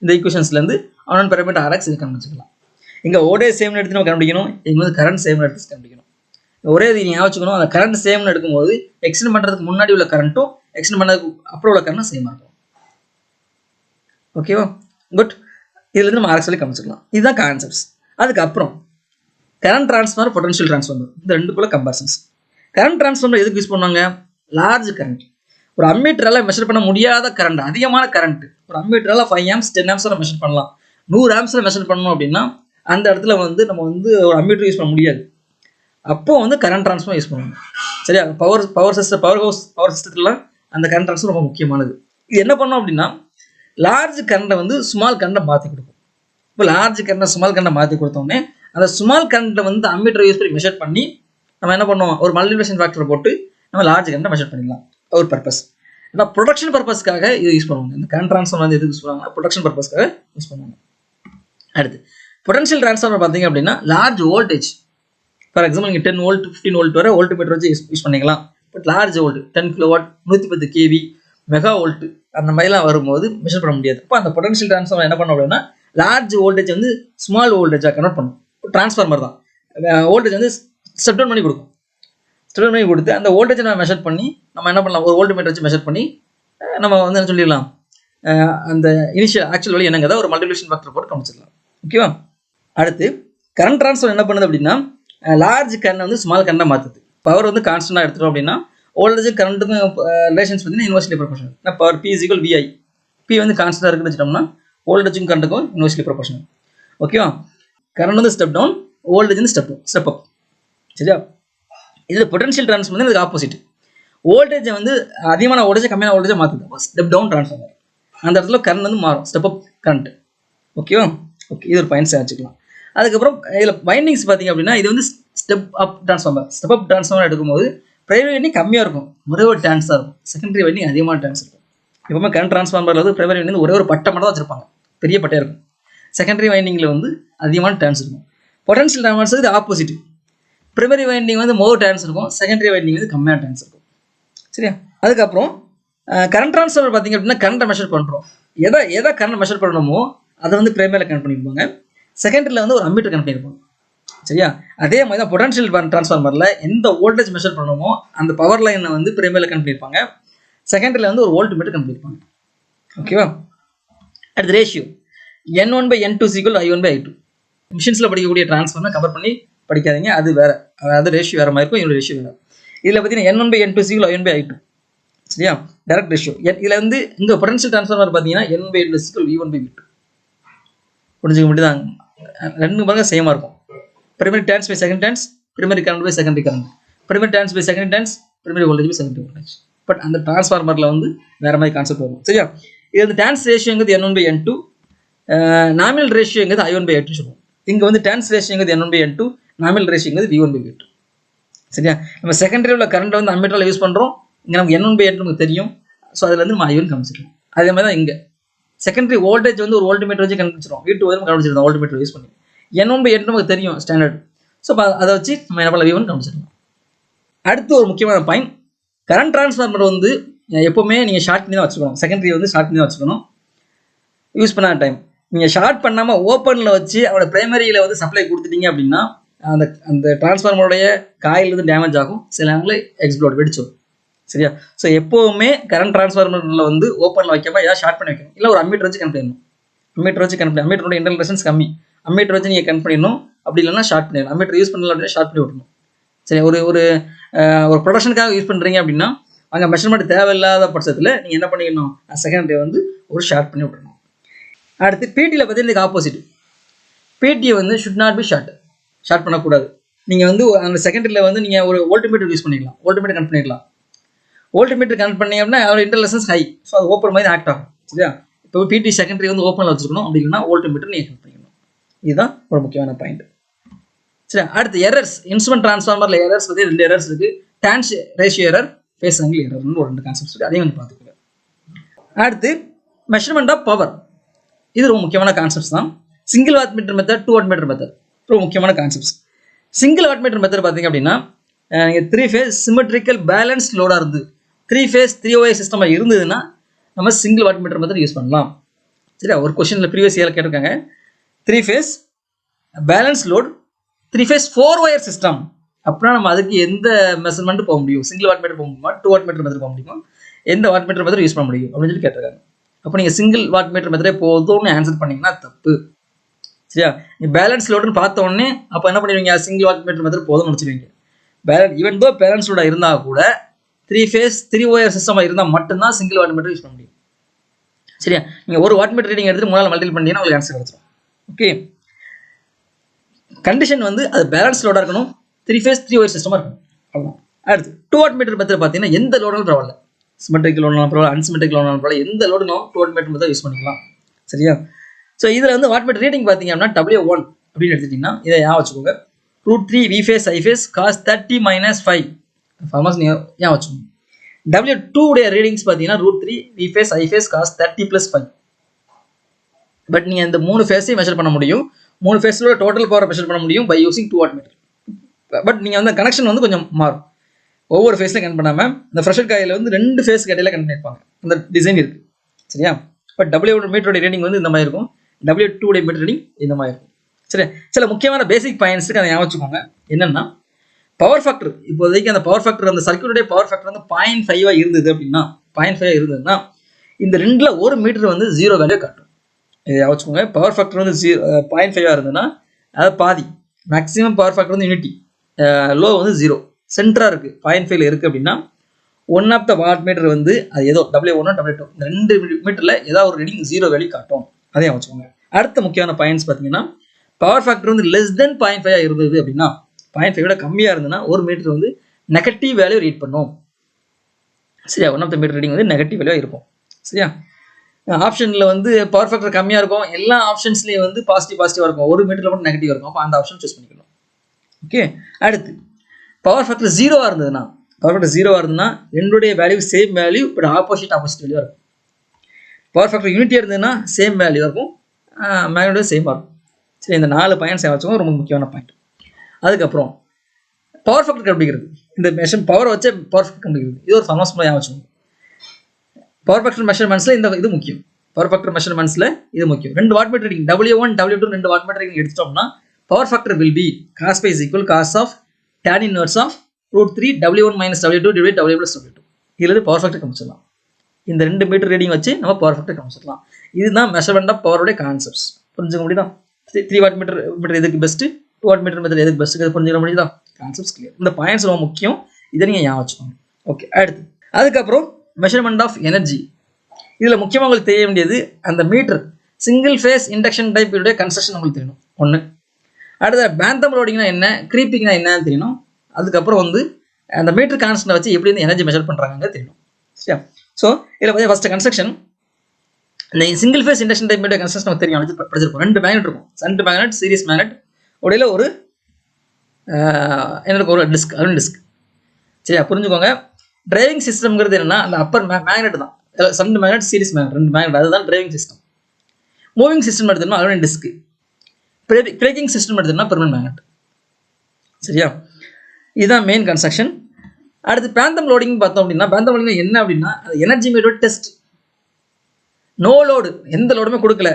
இந்த ஈக்குவேஷன்ஸ்லேருந்து அன்னோன் பேராமீட்டர் RX இது கண்டுபிடிச்சிக்கலாம். இங்கே வோல்டேஜ் சேம்னு எடுத்து நம்ம கண்டுபிடிக்கணும், இங்கே வந்து கரண்ட் சேம்னு எடுத்து கண்டுபிடிக்கணும். ஒரே இது ஞாபகம் வச்சுக்கணும், அந்த கரண்ட் சேம்னு எடுக்கும்போது எக்ஸ்டெண்ட் பண்ணுறதுக்கு முன்னாடி உள்ள கரண்ட்டும் எக்ஸ்டெண்ட் பண்ணதுக்கு அப்புறம் உள்ள கரண்ட்டும் சேமாக இருக்கும். ஓகேவா? குட். இதுலேருந்து நம்ம ஆர்எக்ஸ் கமிச்சிக்கலாம். இதுதான் கான்செப்ட்ஸ். அதுக்கப்புறம் கரண்ட் ட்ரான்ஸ்ஃபார்மர், பொட்டன்ஷியல் ட்ரான்ஸ்ஃபார்மர், இந்த ரெண்டுக்குள்ள கம்பேரிசன்ஸ். கரண்ட் ட்ரான்ஸ்ஃபார்மர் எதுக்கு யூஸ் பண்ணுவாங்க? லார்ஜ் கரண்ட், ஒரு அம்மீட்டரால் மெஷர் பண்ண முடியாத கரண்ட், அதிகமான கரண்ட், ஒரு அம்மீட்டரால் 5 amps 10 amps மெஷர் பண்ணலாம். 100 amps மெஷர் பண்ணணும் அப்படின்னா அந்த இடத்துல வந்து நம்ம வந்து ஒரு அம்மீட்டர் யூஸ் பண்ண முடியாது. அப்போ வந்து கரண்ட் ட்ரான்ஸ்ஃபார்மர் யூஸ் பண்ணுவாங்க. சரியா? பவர் சிஸ்டத்துலாம் அந்த கரண்ட் ட்ரான்ஸ்ஃபார்மர் ரொம்ப முக்கியமானது. இது என்ன பண்ணோம் அப்படின்னா லார்ஜ் கரண்ட்டை வந்து ஸ்மால் கரண்ட்டை மாற்றி கொடுக்கும். இப்போ லார்ஜ் கரண்ட்டை ஸ்மால் கரண்ட்டை மாற்றி கொடுத்தோடனே அந்த ஸ்மால் கரண்ட்டை வந்து அம்மீட்டர் யூஸ் பண்ணி மெஷர் பண்ணி நம்ம என்ன பண்ணுவோம், ஒரு மல்டிப்ளிகேஷன் ஃபேக்டரை போட்டு நம்ம லார்ஜ் கரண்ட்டை மெஷர் பண்ணிடலாம். ஒரு பர்பஸ். ஏன்னா ப்ரொடக்ஷன் பர்பஸ்க்காக இது யூஸ் பண்ணுவாங்க. இந்த கரண்ட் ட்ரான்ஸ்ஃபார்மர் வந்து எதுக்கு யூஸ் பண்ணுவாங்க? ப்ரொடக்ஷன் பர்பஸ்க்காக யூஸ் பண்ணுவாங்க. அடுத்து பொட்டன்ஷியல் ட்ரான்ஸ்ஃபார்மர் பார்த்தீங்க அப்படின்னா லார்ஜ் வோல்டேஜ். ஃபார் எக்ஸாம்பிள் நீங்கள் 10 volt 15 volt வரை வோல்ட் மீட்டர் வச்சு யூஸ் பண்ணிக்கலாம். But large volt 10 kW 110 kV mega volt அந்த மாதிரிலாம் வரும்போது மெஷர் பண்ண முடியாது. இப்போ அந்த பொட்டன்ஷியல் ட்ரான்ஸ்ஃபார்மர் என்ன பண்ணணும் அப்படின்னா லார்ஜ் வோல்டேஜ் வந்து ஸ்மால் வோல்டேஜாக கன்வெர்ட் பண்ணும். ட்ரான்ஸ்ஃபார்மர் தான் வோல்டேஜ் வந்து ஸ்டெப் டவுன் பண்ணி கொடுக்கும். ஸ்டெப் டவுன் பண்ணி கொடுத்து அந்த வோல்டேஜை நம்ம மெஷர் பண்ணி நம்ம என்ன பண்ணலாம், ஒரு வோல்ட் மீட்டர் வச்சு மெஷர் பண்ணி நம்ம வந்து என்ன சொல்லிடலாம், அந்த இனிஷியல் ஆக்சுவல் வழி என்னங்கிறத ஒரு மல்டிப்ளிகேஷன் ஃபேக்டர் போட்டு கமிச்சிடலாம். ஓகேவா? அடுத்து கரண்ட் ட்ரான்ஸ்ஃபார்மர் என்ன பண்ணுது அப்படின்னா லார்ஜ் கரண்ட் வந்து ஸ்மால் கரண்டாக மாற்றுது. பவர் வந்து கான்ஸ்டன்டாக எடுத்துட்டோம் அப்படின்னா வோல்டேஜ் கரண்ட்டுக்கும் ரிலேஷன்ஸ் பார்த்தீங்கன்னா inversely proportional. Power P = VI. P வந்து கான்ஸ்டன்டாக இருக்குன்னு வச்சுட்டோம்னா வோல்டேஜுக்கும் கரண்ட்டுக்கும் இன்வெர்ஸ்லி ப்ரொபோர்ஷனல். ஓகேவா? கரண்ட் வந்து ஸ்டெப் டவுன், வோல்டேஜ் வந்து ஸ்டெப் அப். சரியா? இது பொட்டன்ஷியல் ட்ரான்ஸ்ஃபார்மர் வந்து இதுக்கு ஆப்போசிட். வோல்டேஜை வந்து அதிகமான வோல்டேஜ் கம்மியான வோல்டேஜை மாற்றுது, ஸ்டெப் டவுன் ட்ரான்ஸ்ஃபார்மர். அந்த இடத்துல கரண்ட் வந்து மாறும், ஸ்டெப் அப் கரண்ட். ஓகேவா? ஓகே, இது ஒரு பாயிண்ட்ஸ் வச்சுக்கலாம். அதுக்கப்புறம் இதில் வைண்டிங்ஸ் பார்த்தீங்க அப்படின்னா இது வந்து step up transformer. Step up transformer எடுக்கும்போது பிரைமரி வைண்டிங் கம்மியாக இருக்கும், ஒரே ஒரு டர்ன்ஸ் தான் இருக்கும். செகண்டரி வைண்டிங் அதிகமான டர்ன்ஸ் இருக்கும். எப்பவுமே கரண்ட் ட்ரான்ஸ்ஃபார்மரில் வந்து பிரைமரி வைண்டிங் ஒரே ஒரு பட்டை மட்டும் தான் வச்சிருப்பாங்க, பெரிய பட்டையாக இருக்கும். செகண்டரி வைண்டிங்கில் வந்து அதிகமான டர்ன்ஸ் இருக்கும். பொட்டன்ஷியல் ட்ரான்ஸ்ஃபார்மர் இது ஆப்போசிட். பிரைமரி வைண்டிங் வந்து மோர் டர்ன்ஸ் இருக்கும், செகண்டரி வைண்டிங் வந்து கம்மியான டர்ன்ஸ் இருக்கும். சரியா? அதுக்கப்புறம் கரண்ட் ட்ரான்ஸ்ஃபார்மர் பார்த்தீங்க அப்படின்னா கரண்ட்டை மெஷர் பண்ணுறோம். எதை கரண்ட் மெஷர் பண்ணணுமோ அதை வந்து பிரைமரியில் கனெக்ட் பண்ணியிருப்பாங்க, செகண்டரியில் வந்து ஒரு அம்மீட்டர் கனெக்ட் பண்ணியிருப்பாங்க. சரியா? அதே மாதிரி தான் பொட்டன்ஷியல் ட்ரான்ஸ்ஃபார்மரில் எந்த வோல்டேஜ் மெஷர் பண்ணணுமோ அந்த பவர் லைனை வந்து பிரைமரியில் கனெக்ட் பண்ணியிருப்பாங்க, செகண்டரியில் வந்து ஒரு வோல்ட் மீட்டர் கனெக்ட் பண்ணியிருப்பாங்க. ஓகேவா? அடுத்து ரேஷியோ N1/N2 = I1/I2. மிஷின்ஸில் படிக்கக்கூடிய ட்ரான்ஸ்ஃபார்மர் கம்பேர் பண்ணி படிக்காதீங்க, அது வேறு, அதாவது ரேஷியோ வேறு மாதிரி இருக்கும், இதோட ரேஷியோ வேறு. இதில் பார்த்தீங்கன்னா N1/N2 = I1/I2. சரியா? Direct ratio. இதில் வந்து இந்த பொட்டன்ஷியல் ட்ரான்ஸ்ஃபார்மர் பார்த்தீங்கன்னா N1/N2 = V1/V2. புரிஞ்சுக்க மட்டும்தான், ரெண்டு பாருங்க சேமாக இருக்கும். Primary turns by second turns, primary current by secondary current, primary turns by second turns, primary voltage by secondary voltage. But அந்த ட்ரான்ஸ்ஃபார்மரில் வந்து வேறு மாதிரி கான்செப்ட் வரும். சரியா? இது வந்து டர்ன்ஸ் ரேஷியோங்கிறது N1/N2, நாமினல் ரேஷியோங்கிறது I1/I2 சொல்லுவோம். இங்கே வந்து டர்ன்ஸ் ரேஷியோங்கிறது N1/N2, நாமினல் ரேஷியோங்கிறது V1/V2. சரியா? நம்ம செகண்டரி உள்ள கரண்ட்டை வந்து அம்மீட்டரில் யூஸ் பண்ணுறோம். இங்கே நமக்கு N1/N2 நமக்கு தெரியும், ஸோ அதில் வந்து நம்ம I1 காமிச்சிருக்கோம். அதே மாதிரி தான் இங்கே செகண்டரி வோல்டேஜ் வந்து ஒரு வோல்ட் மீட்டர் வச்சு கண்டுபிடிச்சிடும், V2 வந்து கண்டுபிடிச்சிருந்தோம் வோல்ட் மீட்டர் யூஸ் பண்ணி. N1/N2 நமக்கு தெரியும் ஸ்டாண்டர்ட், ஸோ அதை வச்சு நம்ம என்ன பண்ணலாம், V1 கண்டுபிடிச்சிடலாம். அடுத்து ஒரு முக்கியமான பாயிண்ட், கரண்ட் ட்ரான்ஸ்ஃபார்மர் வந்து எப்போவுமே நீங்கள் ஷார்ட் பண்ணி தான் வச்சுக்கணும். செகண்டரி வந்து ஷார்ட் பண்ணி தான் வச்சுக்கணும் யூஸ் பண்ண டைம். நீங்கள் ஷார்ட் பண்ணாமல் ஓப்பனில் வச்சு அவரோட பிரைமரியில் வந்து சப்ளை கொடுத்துட்டீங்க அப்படின்னா அந்த டிரான்ஸ்ஃபார்மருடைய காயில் வந்து டேமேஜ் ஆகும், சில நேரங்களில் எக்ஸ்ப்ளோட் வெடிச்சிடும். சரியா? ஸோ எப்போவுமே கரண்ட் டிரான்ஸ்ஃபார்மரில் வந்து ஓப்பனில் வைக்காமல் ஏதாவது ஷார்ட் பண்ணி வைக்கணும், இல்லை ஒரு அம்மீட்டர் வச்சு கனெக்ட் பண்ணணும். அம்மீட்டர் வச்சு கனெக்ட் பண்ணி, அம்மீட்டரோட இன்டர்னல் ரெசிஸ்டன்ஸ் கம்மி, அம்மீட்டர் வச்சு நீங்கள் கனெக்ட் பண்ணிடணும். அப்படி இல்லைன்னா ஷார்ட் பண்ணிடணும். அம்மீட்டர் யூஸ் பண்ணல அப்படின்னா ஷார்ட் பண்ணி விடணும். சரி, ஒரு ப்ரொடக்ஷனுக்காக யூஸ் பண்ணுறீங்க அப்படின்னா அங்கே மெஷர்மெண்ட் தேவையில்லாத பட்சத்தில் நீங்கள் என்ன பண்ணிக்கணும், செகண்டரி வந்து ஒரு ஷார்ட் பண்ணி விடணும். அடுத்து பிடியில் பார்த்தீங்கன்னா இதுக்கு ஆப்போசிட். பிடியை வந்து ஷுட் நாட் பி ஷார்ட் பண்ணக்கூடாது. நீங்கள் வந்து அந்த செகண்டரியில் வந்து நீங்கள் ஒரு வோல்ட்மீட்டர் யூஸ் பண்ணிக்கலாம், வோல்ட்மீட்டர் கனெக்ட் பண்ணிக்கலாம். வோல்ட்மீட்டர் கனெக்ட் பண்ணீங்க அப்படின்னா அதோட இன்டர்னல் ரெசிஸ்டன்ஸ் ஹை, ஸோ அது ஓப்பன் மாதிரி ஆக்ட் ஆகும். சரியா? இப்போ பிடி செகண்டரி வந்து ஓப்பனில் வச்சுக்கணும், அப்படி இல்லைன்னா வோல்ட்மீட்டர் நீங்கள் கனெக்ட் பண்ணிக்கணும். இதுதான் ஒரு முக்கியமான பாயிண்ட். சரி, அடுத்து எரர்ஸ். இன்ஸ்ட்ருமெண்ட் ட்ரான்ஸ்ஃபார்மரில் எரர்ஸ் வந்து 2 எரர்ஸ் இருக்குது. Turns ratio error, phase angle எரர்னு ஒரு 2 கான்செப்ட்ஸ் இருக்குது, அதையும் வந்து பார்த்துக்கோங்க. அடுத்து மெஷர்மெண்ட் ஆஃப் பவர். இது ரொம்ப முக்கியமான கான்செப்ட்ஸ் தான். Single watt meter method, 2 watt meter method ரொம்ப முக்கியமான concepts. Single watt meter method பார்த்தீங்க அப்படின்னா நீங்கள் 3 ஃபேஸ் சிமெட்ரிக்கல் பேலன்ஸ் லோடாக இருந்து 3 ஃபேஸ் 3 OI சிஸ்டமாக இருந்ததுன்னா நம்ம single watt meter method use பண்ணலாம். சரியா? ஒரு கொஸ்டினில் ப்ரீவியஸ் இயரில் கேட்டிருக்காங்க, 3 phase balance load 3 phase 4 wire system அப்படின்னா நம்ம அதுக்கு எந்த மெஷர்மெண்ட் போக முடியும்? சிங்கிள் வாட் மீட்டர் போக முடியுமா, 2 வாட் மீட்டர் மெத்தட் போக முடியுமா, எந்த வாட் மீட்டர் மெத்தட் யூஸ் பண்ண முடியும் அப்படின்னு சொல்லி கேட்டிருக்காங்க. அப்போ நீங்கள் சிங்கிள் வாட் மீட்டர் மெத்தடே போதும்னு ஆன்சர் பண்ணீங்கன்னா தப்பு. சரியா? நீ பேலன்ஸ் லோடுன்னு பார்த்த உடனே அப்போ என்ன பண்ணுவீங்க? சிங்கிள் வாட் மீட்டர் மெத்தட் போதும்னு முடிச்சிருவீங்க. ஈவன் தோ பேலன்ஸ் லோடாக இருந்தால் கூட 3 phase 3 wire சிஸ்டமாக இருந்தால் மட்டும்தான் சிங்கிள் வாட் மீட்டர் யூஸ் பண்ண முடியும். சரியா? நீங்கள் ஒரு வாட் மீட்டர் ரீடிங் எடுத்துட்டு 3 மல்டிபிள் பண்ணீங்கன்னா உங்களுக்கு ஆன்சர் கிடைச்சிடும். ஓகே, கண்டிஷன் வந்து அது பேலன்ஸ் லோடாக இருக்கணும், 3 phase 3 wire சிஸ்டமாக இருக்கணும். அவ்வளோதான். அடுத்து 2 வாட் மீட்டர் மெத்தட் பார்த்தீங்கன்னா எந்த லோடாலும் பரவாயில்ல, சிமெட்ரிக் லோடாலும் பரவாயில்ல, அன்சிமெட்ரிக் லோடாலும் பரவாயில்ல, எந்த லோடுனாலும் 2 வாட் மீட்டர் மெத்தட் யூஸ் பண்ணிக்கலாம். சரியா? ஸோ இதில் வந்து வாட் மீட்டர் ரீடிங் பார்த்தீங்க அப்படின்னா W1 அப்படின்னு எடுத்துட்டிங்கன்னா இதை ஞாபகம் வச்சுக்கோங்க. √3 V phase I phase cos 30 - 5 ஃபார்மஸ் ஞாபகம் வச்சுக்கோங்க. W2 உடைய ரீடிங்ஸ் பார்த்தீங்கன்னா √3 V phase I phase cos 30 + 5. But நீங்கள் இந்த 3 ஃபேஸையும் மெஷர் பண்ண முடியும். 3 ஃபேஸோட டோட்டல் பவர் மெஷர் பண்ண முடியும் by using 2 watt meter. But நீங்கள் வந்து கனெக்ஷன் வந்து கொஞ்சம் மாறும். ஒவ்வொரு ஃபேஸ்லையும் கனெக்ட் பண்ணாமல் இந்த ஃப்ரெஷர் காயில் வந்து 2 ஃபேஸ் இடையில கனெக்ட் பண்ணியிருப்பாங்க. அந்த டிசைன் இருக்குது. சரியா? பட் W1 மீட்டருடைய ரீடிங் வந்து இந்த மாதிரி இருக்கும், W2 உடைய மீட்டர் ரீடிங் இந்த மாதிரி இருக்கும். சரி, சில முக்கியமான பேசிக் பாயிண்ட்ஸுக்கு அதை ஞாபகம் வச்சுக்கோங்க. என்னென்னா பவர் ஃபேக்டர், இப்போதைக்கு அந்த பவர் ஃபேக்டர் அந்த சர்க்யூட்டுடைய பவர் ஃபேக்டர் வந்து 0.5 இருந்தது அப்படின்னா 0.5 இருந்ததுன்னா இந்த 2ல் 1 மீட்டர் வந்து 0 வேல்யூ காட்டும். இதை வச்சுக்கோங்க. பவர் ஃபேக்டர் வந்து 0.5 இருந்ததுன்னா அது பாதி, மேக்ஸிமம் பவர் ஃபேக்டர் வந்து யூனிட்டி, லோ வந்து 0, சென்டராக இருக்குது 0.5 இருக்குது அப்படின்னா 1 ஆஃப் த வாட் மீட்டர் வந்து அது ஏதோ W1 W2 இந்த 2 மீட்டரில் ஏதாவது ஒரு ரீடிங் 0 வேல்யூ காட்டும். அதையும் வச்சுக்கோங்க. அடுத்த முக்கியமான பாயிண்ட்ஸ் பார்த்தீங்கன்னா பவர் ஃபேக்டர் வந்து லெஸ் தென் 0.5 இருந்தது அப்படின்னா 0.5 விட கம்மியாக இருந்ததுன்னா ஒரு மீட்டர் வந்து நெகட்டிவ் வேல்யூ ரீட் பண்ணும். சரியா? 1 ஆஃப் த மீட்டர் ரீடிங் வந்து நெகட்டிவ் வேல்யூ இருக்கும். சரியா? ஆப்ஷனில் வந்து பவர் ஃபேக்டர் கம்மியாக இருக்கும், எல்லா ஆப்ஷன்ஸ்லேயும் வந்து பாசிட்டிவாக இருக்கும், ஒரு மீட்டரில் மட்டும் நெகட்டிவ் இருக்கும். அப்போ அந்த ஆப்ஷன் சூஸ் பண்ணிக்கணும். ஓகே, அடுத்து பவர் ஃபேக்டர் 0 இருந்ததுன்னா பவர் ஃபேக்டர் 0 இருந்ததுன்னா ரெண்டுடைய value same value, but opposite value இருக்கும். பவர் ஃபேக்டர் யூனிட்டியாக இருந்ததுன்னா சேம் வேல்யூ இருக்கும், மேக்னிடியூட் சேமாக இருக்கும். சரி, இந்த 4 பாயிண்ட்ஸ் வச்சுக்கோங்க, ரொம்ப முக்கியமான பாயிண்ட். அதுக்கப்புறம் பவர் ஃபேக்டர் கண்டுபிடிக்கிறது, இந்த பவர் வச்சு பவர் ஃபேக்டர் கண்டுபிடிக்கிறது, இது ஒரு ஃபேமஸ் ஞாபகம் வச்சுக்கோங்க. பவர் ஃபேக்டர் மெஷர்மெண்ட்ஸில் இது முக்கியம். பவர் ஃபேக்டர் மெஷர்மெண்ட்ஸில் இது முக்கியம். 2 watt meter reading W1 W2 2 watt meter reading எடுத்துட்டோம்னா power factor will be cos pi = cos of tan inverse of √3 W1 - W2 / W + W2. இதில் பவர் ஃபேக்டர் கண்டுபிடிச்சிடலாம். இந்த 2 மீட்டர் ரீடிங் வச்சு நம்ம பவர் ஃபேக்டர் கண்டுபிடிச்சிடலாம். இதுதான் மெஷர்மெண்ட் ஆஃப் பவருடைய கான்செப்ட்ஸ். புரிஞ்சுக்க முடியுதா? 3 வாட் மீட்டர் எதுக்கு பெஸ்ட்டு, 2 வாட் மீட்டர் மெத்தட் எதுக்கு பெஸ்ட்டு புரிஞ்சுக்க முடியுதா? Concepts clear. இந்த பாயிண்ட்ஸ் ரொம்ப முக்கியம், இதை நீங்கள் ஞாபகம் வச்சுக்கோங்க. ஓகே, அடுத்து அதுக்கப்புறம் மெஷர்மெண்ட் ஆஃப் எனர்ஜி. இதில் முக்கியமாக உங்களுக்கு தெரிய வேண்டியது அந்த meter single phase induction type construction உங்களுக்கு தெரியணும் ஒன்று. அடுத்த பேந்தம் லோடிங்னா என்ன, க்ரீப்பிங்னா என்னன்னு தெரியணும். அதுக்கப்புறம் வந்து அந்த மீட்டர் கான்ஸ்டன்ட் வச்சு எப்படி வந்து எனர்ஜி மெஷர் பண்ணுறாங்க தெரியணும். சரியா? ஸோ இதில் வந்து ஃபஸ்ட்டு கன்ஸ்ட்ரக்ஷன், இந்த single phase induction type construction நமக்கு தெரியும், படிச்சிருப்போம். 2 மேக்னெட் இருக்கும், சண்ட் மேக்னெட், சீரிஸ் மேக்னெட், உடையில ஒரு என்ன இருக்கும், ஒரு டிஸ்க், அருண் டிஸ்க். சரியா? புரிஞ்சுக்கோங்க. டிரைவிங் சிஸ்டம்ங்கிறது என்னன்னா அந்த அப்பர் மேக்னெட் தான், சண்ட் மேக்னெட், சீரிஸ் மேக்னெட், 2 மேக்னெட், அதுதான் டிரைவிங் சிஸ்டம். மூவிங் சிஸ்டம் எடுத்தோம்னா அருண் டிஸ்க், பிரேக்கிங் சிஸ்டம் எடுத்தோம்னா பெர்மனன்ட் மேக்னெட். சரியா? இதுதான் மெயின் கன்ஸ்ட்ரக்ஷன். அடுத்து பேந்தம் லோடிங் பார்த்தோம் அப்படின்னா பேந்தம் லோடிங் என்ன அப்படின்னா அது எனர்ஜி மீட்டரோட டெஸ்ட். நோ லோடு, எந்த லோடுமே கொடுக்கல,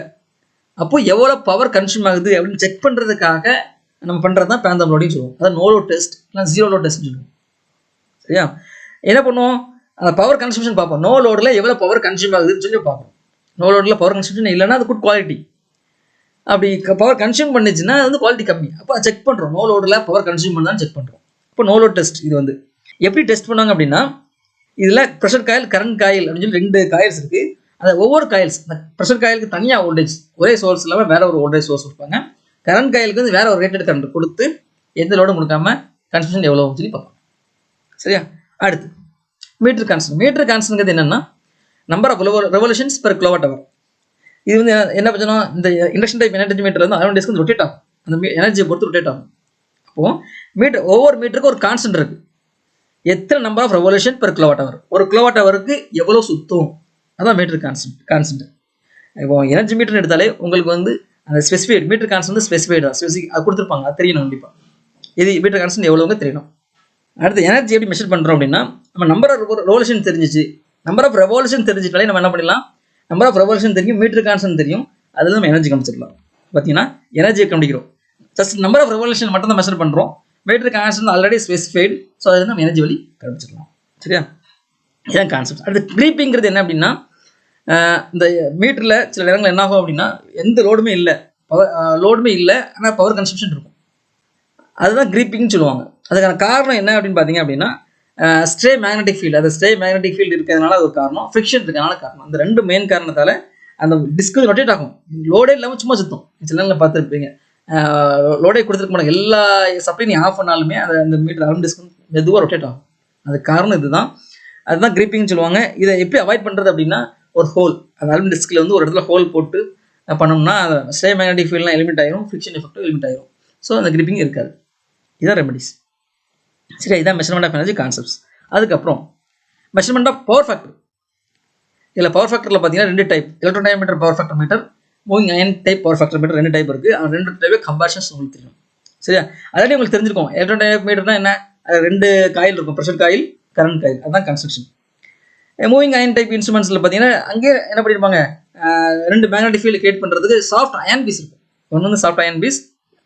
அப்போ எவ்வளோ பவர் கன்சியூம் ஆகுது அப்படின்னு செக் பண்ணுறதுக்காக நம்ம பண்ணுறது தான் பேந்தம் லோடிங் சொல்லுவோம். அதாவது நோ லோட் டெஸ்ட் இல்லை 0 லோட் டெஸ்ட்னு சொல்லுவோம். சரியா? என்ன பண்ணுவோம், அந்த பவர் கன்சம்ஷன் பார்ப்போம். நோ லோடில் எவ்வளோ பவர் கன்சியூம் ஆகுதுன்னு சொல்லி பார்ப்போம். நோ லோடில் பவர் கன்சம்ஷன் இல்லைன்னா அது குட் குவாலிட்டி. அப்படி பவர் கன்சியூம் பண்ணிச்சுன்னா அது வந்து குவாலிட்டி கம்மி. அப்போ செக் பண்ணுறோம், நோ லோடில் பவர் கன்சியூம் பண்ணான்னு செக் பண்ணுறோம். இப்போ நோ லோட் டெஸ்ட் இது வந்து எப்படி டெஸ்ட் பண்ணுவாங்க அப்படின்னா இதில் ப்ரெஷர் காயில், கரண்ட் காயில் அப்படின்னு சொல்லி 2 காயில்ஸ் இருக்குது. அந்த ஒவ்வொரு காயில்ஸ், ப்ரெஷர் காயிலுக்கு தனியாக வோல்டேஜ், ஒரே சோர்ஸ் இல்லாமல் வேற ஒரு வோல்டேஜ் சோர்ஸ் கொடுப்பாங்க. கரண்ட் காயிலுக்கு வந்து வேற ஒரு ரேட்டட் கரண்ட் கொடுத்து எந்த லோடும் கொடுக்காம கன்சம்ஷன் எவ்வளோ சொல்லி பார்ப்போம். சரியா? அடுத்து மீட்டர் கான்ஸ்டன்ட். மீட்டர் கான்ஸ்டன்ட்ங்கிறது என்னன்னா number of revolutions per kilowatt hour. இது வந்து என்ன பண்ணணும், இந்த இண்டக்ஷன் டைப் எனர்ஜி மீட்டர் வந்து அயன் டிஸ்க் ரொட்டேட் ஆகும், அந்த எனர்ஜியை பொறுத்து ரொட்டேட் ஆகும். அப்போது மீட்டர் ஒவ்வொரு மீட்டருக்கு ஒரு கான்ஸ்டன்ட் இருக்குது, எத்தனை number of revolution per kilowatt hour, ஒரு கிலோவாட் ஹவருக்கு எவ்வளோ சுற்றும், அதான் மீட்டர் கான்ஸ்டன்ட். இப்போ எனர்ஜி மீட்டர் எடுத்தாலே உங்களுக்கு வந்து அந்த ஸ்பெசிஃபைட் மீட்டர் கான்ஸ்டன்ட் வந்து ஸ்பெசிஃபைட் அது கொடுத்துருப்பாங்க, அது தெரியணும் கண்டிப்பாக. இது மீட்டர் கான்ஸ்டன்ட் எவ்வளோங்க தெரியணும். அடுத்து எனர்ஜி எப்படி மெஷர் பண்ணுறோம் அப்படின்னா நம்ம நம்பர் ஆஃப் ரெவல்யூஷன் தெரிஞ்சிச்சு, நம்பர் ஆஃப் ரெவல்யூஷன் தெரிஞ்சிட்டாலே நம்ம என்ன பண்ணிடலாம், நம்பர் ஆஃப் ரெவல்யூஷன் தெரியும், மீட்டர் கான்ஸ்டன்ட் தெரியும், அதில் நம்ம எனர்ஜி கண்டுபிடிச்சிடலாம். பார்த்தீங்கன்னா எனர்ஜியை கண்டுபிடிக்கிறோம். ஜஸ்ட் நம்பர் ஆஃப் ரெவல்யூஷன் மட்டும் தான் மெஷர் பண்ணுறோம். Meter constant already specified. So அது நம்ம எனர்ஜி வழி கண்டுபிடிச்சிடலாம். சரியா, இதுதான் கான்செப்ட். அடுத்து க்ரீப்பிங்கிறது என்ன அப்படின்னா, இந்த மீட்டரில் சில நேரங்கள் என்ன ஆகும் அப்படின்னா, எந்த லோடுமே இல்லை, லோடுமே இல்லை, ஆனால் பவர் கன்சம்ஷன் இருக்கும். அதுதான் க்ரீப்பிங்னு சொல்லுவாங்க. அதுக்கான காரணம் என்ன அப்படின்னு பார்த்தீங்க அப்படின்னா, ஸ்ட்ரே மேக்னெட்டிக் ஃபீல்டு, அது ஸ்ட்ரே மேக்னெட்டிக் ஃபீல்டு இருக்கிறதுனால அது ஒரு காரணம், ஃபிக்ஷன் இருக்கிறதுனால காரணம். அந்த ரெண்டு மெயின் காரணத்தால் அந்த டிஸ்க் ரொட்டேட் ஆகும். லோடே இல்லாமல் சும்மா சுற்றும். சில நேரங்களில் பார்த்துருப்பீங்க, லோடே கொடுத்துருக்க மாட்டாங்க, எல்லா சப்ளை நீ ஆஃப் பண்ணாலுமே அந்த மீட்டர் அரம் டிஸ்க் மெதுவாக ரொட்டேட் ஆகும். அதுக்கு காரணம் இதுதான். அதுதான் க்ரீப்பிங்னு சொல்லுவாங்க. இதை எப்படி அவாய்ட் பண்ணுறது அப்படின்னா, ஒரு ஹோல், அந்த அரம் டிஸ்கில் வந்து ஒரு இடத்துல ஹோல் போட்டு பண்ணோம்னா ஸ்ட்ரே மேக்னெட்டிக் ஃபீல்ட்லாம் எலிமிட் ஆகிரும், ஃபிக்ஷன் எஃபெக்டும் எலிமிட் ஆகிரும். ஸோ அந்த க்ரிப்பிங் இருக்காது. இதான் ரெமடிஸ். சரி, இதான் மெஷர்மெண்ட் ஆஃப் எனர்ஜி கான்செப்ட்ஸ். அதுக்கப்புறம் மெஷர்மெண்ட் ஆஃப் பவர் ஃபேக்டர். இதில் பவர் ஃபேக்டரில் பார்த்தீங்கன்னா 2 type, electrodynamometer power factor meter, moving iron type power factor meter, 2 type இருக்குது. அந்த 2 டைப்பே கம்பேரிஷன்ஸ் உங்களுக்கு தெரியும். சரியா, அதாட்டி உங்களுக்கு தெரிஞ்சிருக்கும். எலக்ட்ரோடைனமிக் மீட்டர்னா என்ன, 2 காயில் இருக்கும், ப்ரெஷர் காயில், கரண்ட் காயில், அதுதான் கன்ஸ்ட்ரக்ஷன். மூவிங் அயன் டைப் இன்ஸ்ட்ருமெண்ட்ஸில் பார்த்தீங்கன்னா அங்கே என்ன பண்ணியிருப்பாங்க, 2 மேக்னெட்டிக் ஃபீல்டு கிரியேட் பண்ணுறதுக்கு சாஃப்ட் அயன் பீஸ் இருக்கும். ஒன்று வந்து சாஃப்ட் அயன் பீஸ்,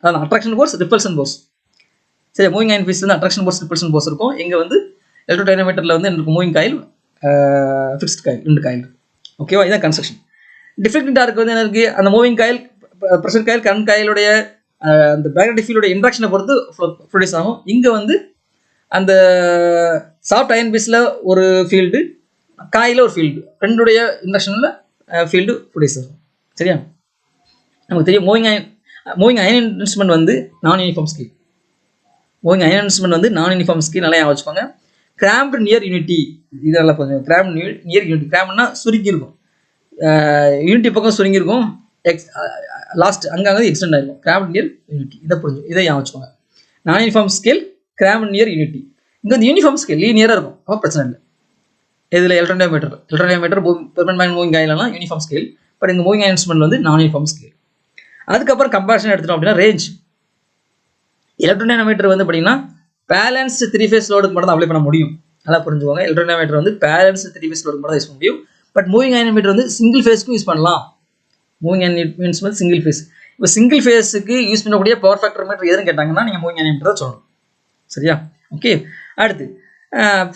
அதான் அட்ராக்ஷன் ஃபோர்ஸ், ரிப்பல்சன் ஃபோர்ஸ். சரி, மூவிங் அயன் பீஸ் வந்து அட்ராக்ஷன் ஃபோர்ஸ், ரிப்பல்சன் ஃபோர்ஸ் இருக்கும். இங்கே வந்து எலக்ட்ரோடைனமீட்டரில் வந்து எனக்கு moving coil, fixed coil, 2 coil. ஓகேவா, இதுதான் கன்ஸ்ட்ரக்ஷன். டிஃப்ளெக்டிங் டார்க் வந்து என்ன இருக்குது, அந்த moving coil, pressure coil, current காயிலுடைய அந்த மேக்னெட்டிக் ஃபீல்டோட இன்ட்ராக்ஷனை பொறுத்து ப்ரொடியூஸ் ஆகும். இங்கே வந்து அந்த சாஃப்ட் அயன் பீஸில் ஒரு ஃபீல்டு, காயில் ஒரு ஃபீல்டு, ரெண்டுடைய இன்ட்ராக்ஷனில் ஃபீல்டு ப்ரொடியூஸ் ஆகும். சரியா, நமக்கு தெரியும் மூவிங் அயன் இன்ஸ்ட்ருமெண்ட் வந்து non uniform scale. Moving iron instrument வந்து நான் யூனிஃபார்ம் ஸ்கேல், நல்லா வச்சுக்கோங்க. கிராம்ப்டு நியர் யூனிட்டி, இது நல்லா கொஞ்சம் கிராம்ப் நியர் யூனிட்டி. கிராம்ப்னா சுருங்கி இருக்கும், யூனிட்டி பக்கம் சுருங்கி இருக்கும், லாஸ்ட் அங்கே எக்ஸ்டெண்ட் ஆகிருக்கும். கிராம்ப்டு நியர் யூனிட்டி, இதை புரிஞ்சு, இதை வச்சுக்கோங்க. நான் யூனிஃபார்ம் ஸ்கேல், கிராம்ப்டு நியர் யூனிட்டி. இங்கே வந்து யூனிஃபார்ம் ஸ்கேல் லீனியராக இருக்கும், அப்போ பிரச்சனை இல்லை. இதில் எலக்ட்ரோடைனமீட்டர் பெர்மனன்ட் மேக்னெட் மூவிங் காயிலெலாம் யூனிஃபார்ம் ஸ்கேல். பட் இந்த மூவிங் இன்ஸ்ட்ருமெண்ட் வந்து நான் யூனிஃபார்ம் ஸ்கேல். அதுக்கப்புறம் கம்பேரிசன் எடுத்துட்டோம் அப்படின்னா ரேஞ்ச். எலக்ட்ரோடைனமீட்டர் வந்து பார்த்தீங்கன்னா பேலன்ஸ்டு 3 ஃபேஸ் லோடுக்கு மட்டும் தான் அப்ளை பண்ண முடியும். நல்லா புரிஞ்சுக்கோங்க, எலக்ட்ரோடைனமீட்டர் வந்து பேலன்ஸ்டு 3 ஃபேஸ் லோடுக்கு மட்டும் தான் யூஸ் பண்ண முடியும். பட் மூவிங் அயன் மீட்டர் வந்து சிங்கிள் ஃபேஸ்க்கும் யூஸ் பண்ணலாம். Moving iron instrument single phase. இப்போ சிங்கிள் ஃபேஸுக்கு யூஸ் பண்ணக்கூடிய பவர் ஃபேக்டர் மீட்டர் எதுன்னு கேட்டாங்கன்னா நீங்கள் மூவிங் அயன் மீட்டர் தான் சொல்லணும். சரியா, ஓகே. அடுத்து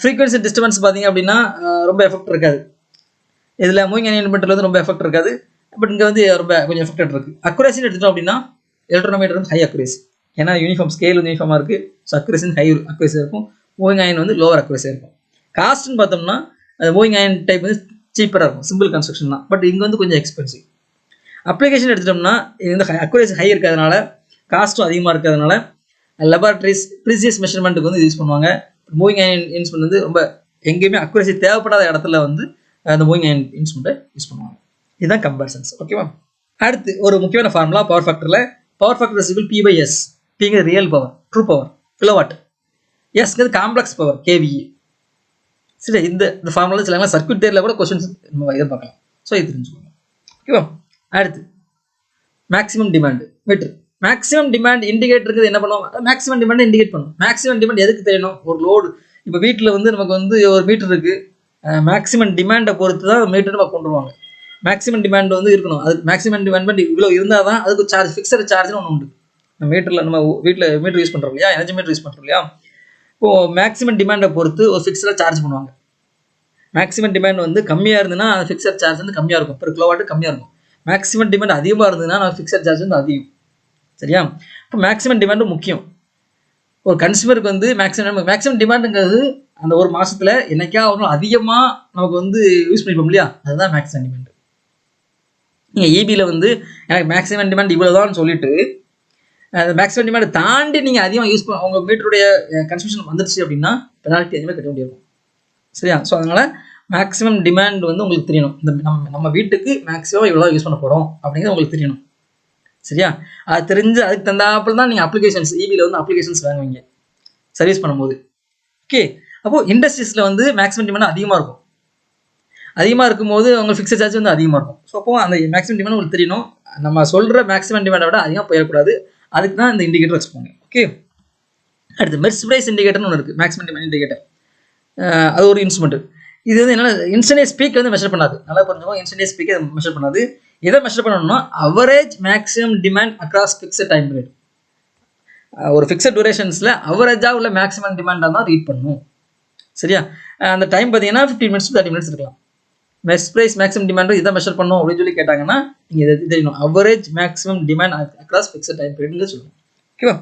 ஃப்ரீக்வன்சி டிஸ்டர்பன்ஸ் பார்த்தீங்க அப்படின்னா ரொம்ப எஃபெக்ட் இருக்காது. இதில் மூவிங் அயன் மீட்டரில் வந்து ரொம்ப எஃபெக்ட் இருக்காது. பட் இங்கே வந்து ரொம்ப கொஞ்சம் எஃபெக்ட் இருக்குது. அக்குரேசின்னு எடுத்துட்டோம் அப்படின்னா எலக்ட்ரோமீட்டர் வந்து ஹை அக்குரேசி, ஏன்னா யூனிஃபார்ம் ஸ்கேல் வந்து யூனிஃபார்மாக இருக்குது. ஸோ அக்குரேசின் ஹை அக்குரேசி இருக்கும், மூவிங் அயன் வந்து லோவர் அக்குரேசி இருக்கும். காஸ்ட்னு பார்த்தோம்னா மூவிங் அயன் டைப் வந்து சீப்பராக இருக்கும், சிம்பிள் கன்ஸ்ட்ரக்ஷன் தான். பட் இங்கே வந்து கொஞ்சம் எக்ஸ்பென்சிவ். அப்ளிகேஷன் எடுத்துட்டோம்னா இது வந்து அக்குரேசி ஹை இருக்கிறதுனால, காஸ்ட்டும் அதிகமாக இருக்கிறதுனால லெபார்ட்ரிஸ் ப்ரீசியஸ் மெஷர்மெண்ட்டுக்கு வந்து யூஸ் பண்ணுவாங்க. மூவிங் அயன் இன்ஸ்ட்ருமெண்ட் வந்து ரொம்ப எங்கேயுமே அக்குரேசி தேவைப்படாத இடத்துல வந்து அந்த மூவிங் அயன் இன்ஸ்ட்ருமெண்ட்டை யூஸ் பண்ணுவாங்க. இதுதான் கம்பேரிசன்ஸ். ஓகேவா, அடுத்து ஒரு முக்கியமான ஃபார்முலா பவர் ஃபேக்டரில். Power factor is P/S. Pங்கிறது real power, true power, kilowatt. எஸ்ங்கிறது காம்ப்ளெக்ஸ் பவர், kVA. சரி, இந்த ஃபார்முலா சில சர்க்யூட் தேர்வில் கூட கொஸ்டின்ஸ் நம்ம எதிர்பார்க்கலாம். ஸோ இது தெரிஞ்சுக்கோங்க. ஓகேவா, அடுத்து maximum demand meter. Maximum demand இண்டிகேட்டருக்கு என்ன பண்ணுவோம், மேக்ஸிமம் டிமாண்ட் இண்டிகேட் பண்ணும். மேக்ஸிமம் டிமாண்ட் எதுக்கு தெரியணும், ஒரு லோடு. இப்போ வீட்டில் வந்து நமக்கு வந்து ஒரு மீட்டர் இருக்குது, மேக்ஸிமம் டிமாண்டை பொறுத்து தான் மீட்டர் நம்ம கொண்டு வருவாங்க. மேக்ஸிமம் டிமாண்ட் வந்து இருக்கணும், அது மேக்ஸிமம் டிமாண்ட் இவ்வளோ இருந்தால் தான் அதுக்கு சார்ஜ், ஃபிக்ஸட் சார்ஜ்னு ஒன்று உண்டு. மீட்டரில் நம்ம வீட்டில் மீட்டர் யூஸ் பண்ணுறோம் இல்லையா, எனர்ஜி மீட்டர் யூஸ் பண்ணுறோம் இல்லையா, இப்போது மேக்ஸிமம் டிமாண்டை பொறுத்து ஒரு ஃபிக்ஸடாக சார்ஜ் பண்ணுவாங்க. மேக்ஸிமம் டிமாண்ட் வந்து கம்மியாக இருந்ததுன்னா அந்த ஃபிக்ஸட் சார்ஜ் வந்து கம்மியாக இருக்கும், பெர் கிலோவாட்டு கம்மியாக இருக்கும். மேக்ஸிமம் டிமாண்ட் அதிகமாக இருந்ததுன்னா நம்ம ஃபிக்ஸட் சார்ஜ் வந்து அதிகம். சரியா, இப்போ மேக்ஸிமம் டிமாண்டு முக்கியம். ஒரு கன்சூமருக்கு வந்து மேக்ஸிமம் டிமாண்டுங்கிறது அந்த ஒரு மாதத்தில் என்னைக்கா ஒரு அதிகமாக நமக்கு வந்து யூஸ் பண்ணிப்போம் இல்லையா, அதுதான் மேக்ஸிமம் டிமாண்ட். நீங்கள் EBயில் வந்து எனக்கு மேக்ஸிமம் டிமாண்ட் இவ்வளோதான்னு சொல்லிட்டு அந்த மேக்ஸிமம் டிமாண்ட் தாண்டி நீங்கள் அதிகமாக யூஸ் பண்ண உங்கள் மீட்டருடைய கன்சம்ஷன் வந்துருச்சு அப்படின்னா பெனால்ட்டி அதிகமாக கட்ட முடியாது. சரியா, ஸோ அதனால் மேக்ஸிமம் டிமாண்ட் வந்து உங்களுக்கு தெரியணும். இந்த நம்ம வீட்டுக்கு மேக்ஸிமம் இவ்வளோ யூஸ் பண்ண போகிறோம் அப்படிங்கிறது உங்களுக்கு தெரியணும். சரியா, அது தெரிஞ்சு அதுக்கு தந்தாப்பில் தான் நீங்கள் அப்ளிகேஷன்ஸ் EBயில் வந்து அப்ளிகேஷன்ஸ் வாங்குவீங்க சர்வீஸ் பண்ணும்போது. ஓகே, அப்போது இண்டஸ்ட்ரீஸில் வந்து மேக்ஸிமம் டிமாண்ட் அதிகமாக இருக்கும். அதிகமாக இருக்கும்போது உங்களுக்கு ஃபிக்ஸட் சார்ஜ் வந்து அதிகமாக இருக்கும். ஸோ அப்போ அந்த மேக்ஸிமம் டிமாண்ட் உங்களுக்கு தெரியணும். நம்ம சொல்கிற மேக்ஸிமம் டிமாண்டை விட அதிகமாக போயிடக்கூடாது. அதுக்கு தான் இந்த இண்டிகேட்டர் வச்சு போங்க. ஓகே, அடுத்து மெர்ஸ் ப்ரைஸ் இண்டிகேட்டர்னு ஒன்று இருக்குது, மேக்ஸிமம் டிமாண்ட் இண்டிகேட்டர். அது ஒரு இன்ஸ்ட்ருமெண்ட். இது வந்து என்னென்னா இன்ஸ்டன்டேஸ் பீக் வந்து மெஷர் பண்ணாது. நல்லா புரிஞ்சுக்கோங்க, இன்ஸ்டன்டேஸ் பீக்கை மெஷர் பண்ணாது. எதை மெஷர் பண்ணணும்னா average maximum demand across fixed time period. ஒரு ஃபிக்ஸட் டியூரேஷன்ஸில் அவரேஜாக உள்ள மேக்ஸிமம் டிமாண்டாக தான் ரீட் பண்ணும். சரியா? அந்த டைம் பார்த்தீங்கன்னா 15 minutes to 30 minutes இருக்கலாம். பெஸ்ட் ப்ரைஸ் மேக்ஸிமம் டிமாண்ட் இதை மெஷர் பண்ணும் அப்படின்னு சொல்லி கேட்டாங்கன்னா நீங்கள் இதை தெரியணும். Average maximum demand across fixed time பீரியட்னு சொல்லணும். ஓகேவா?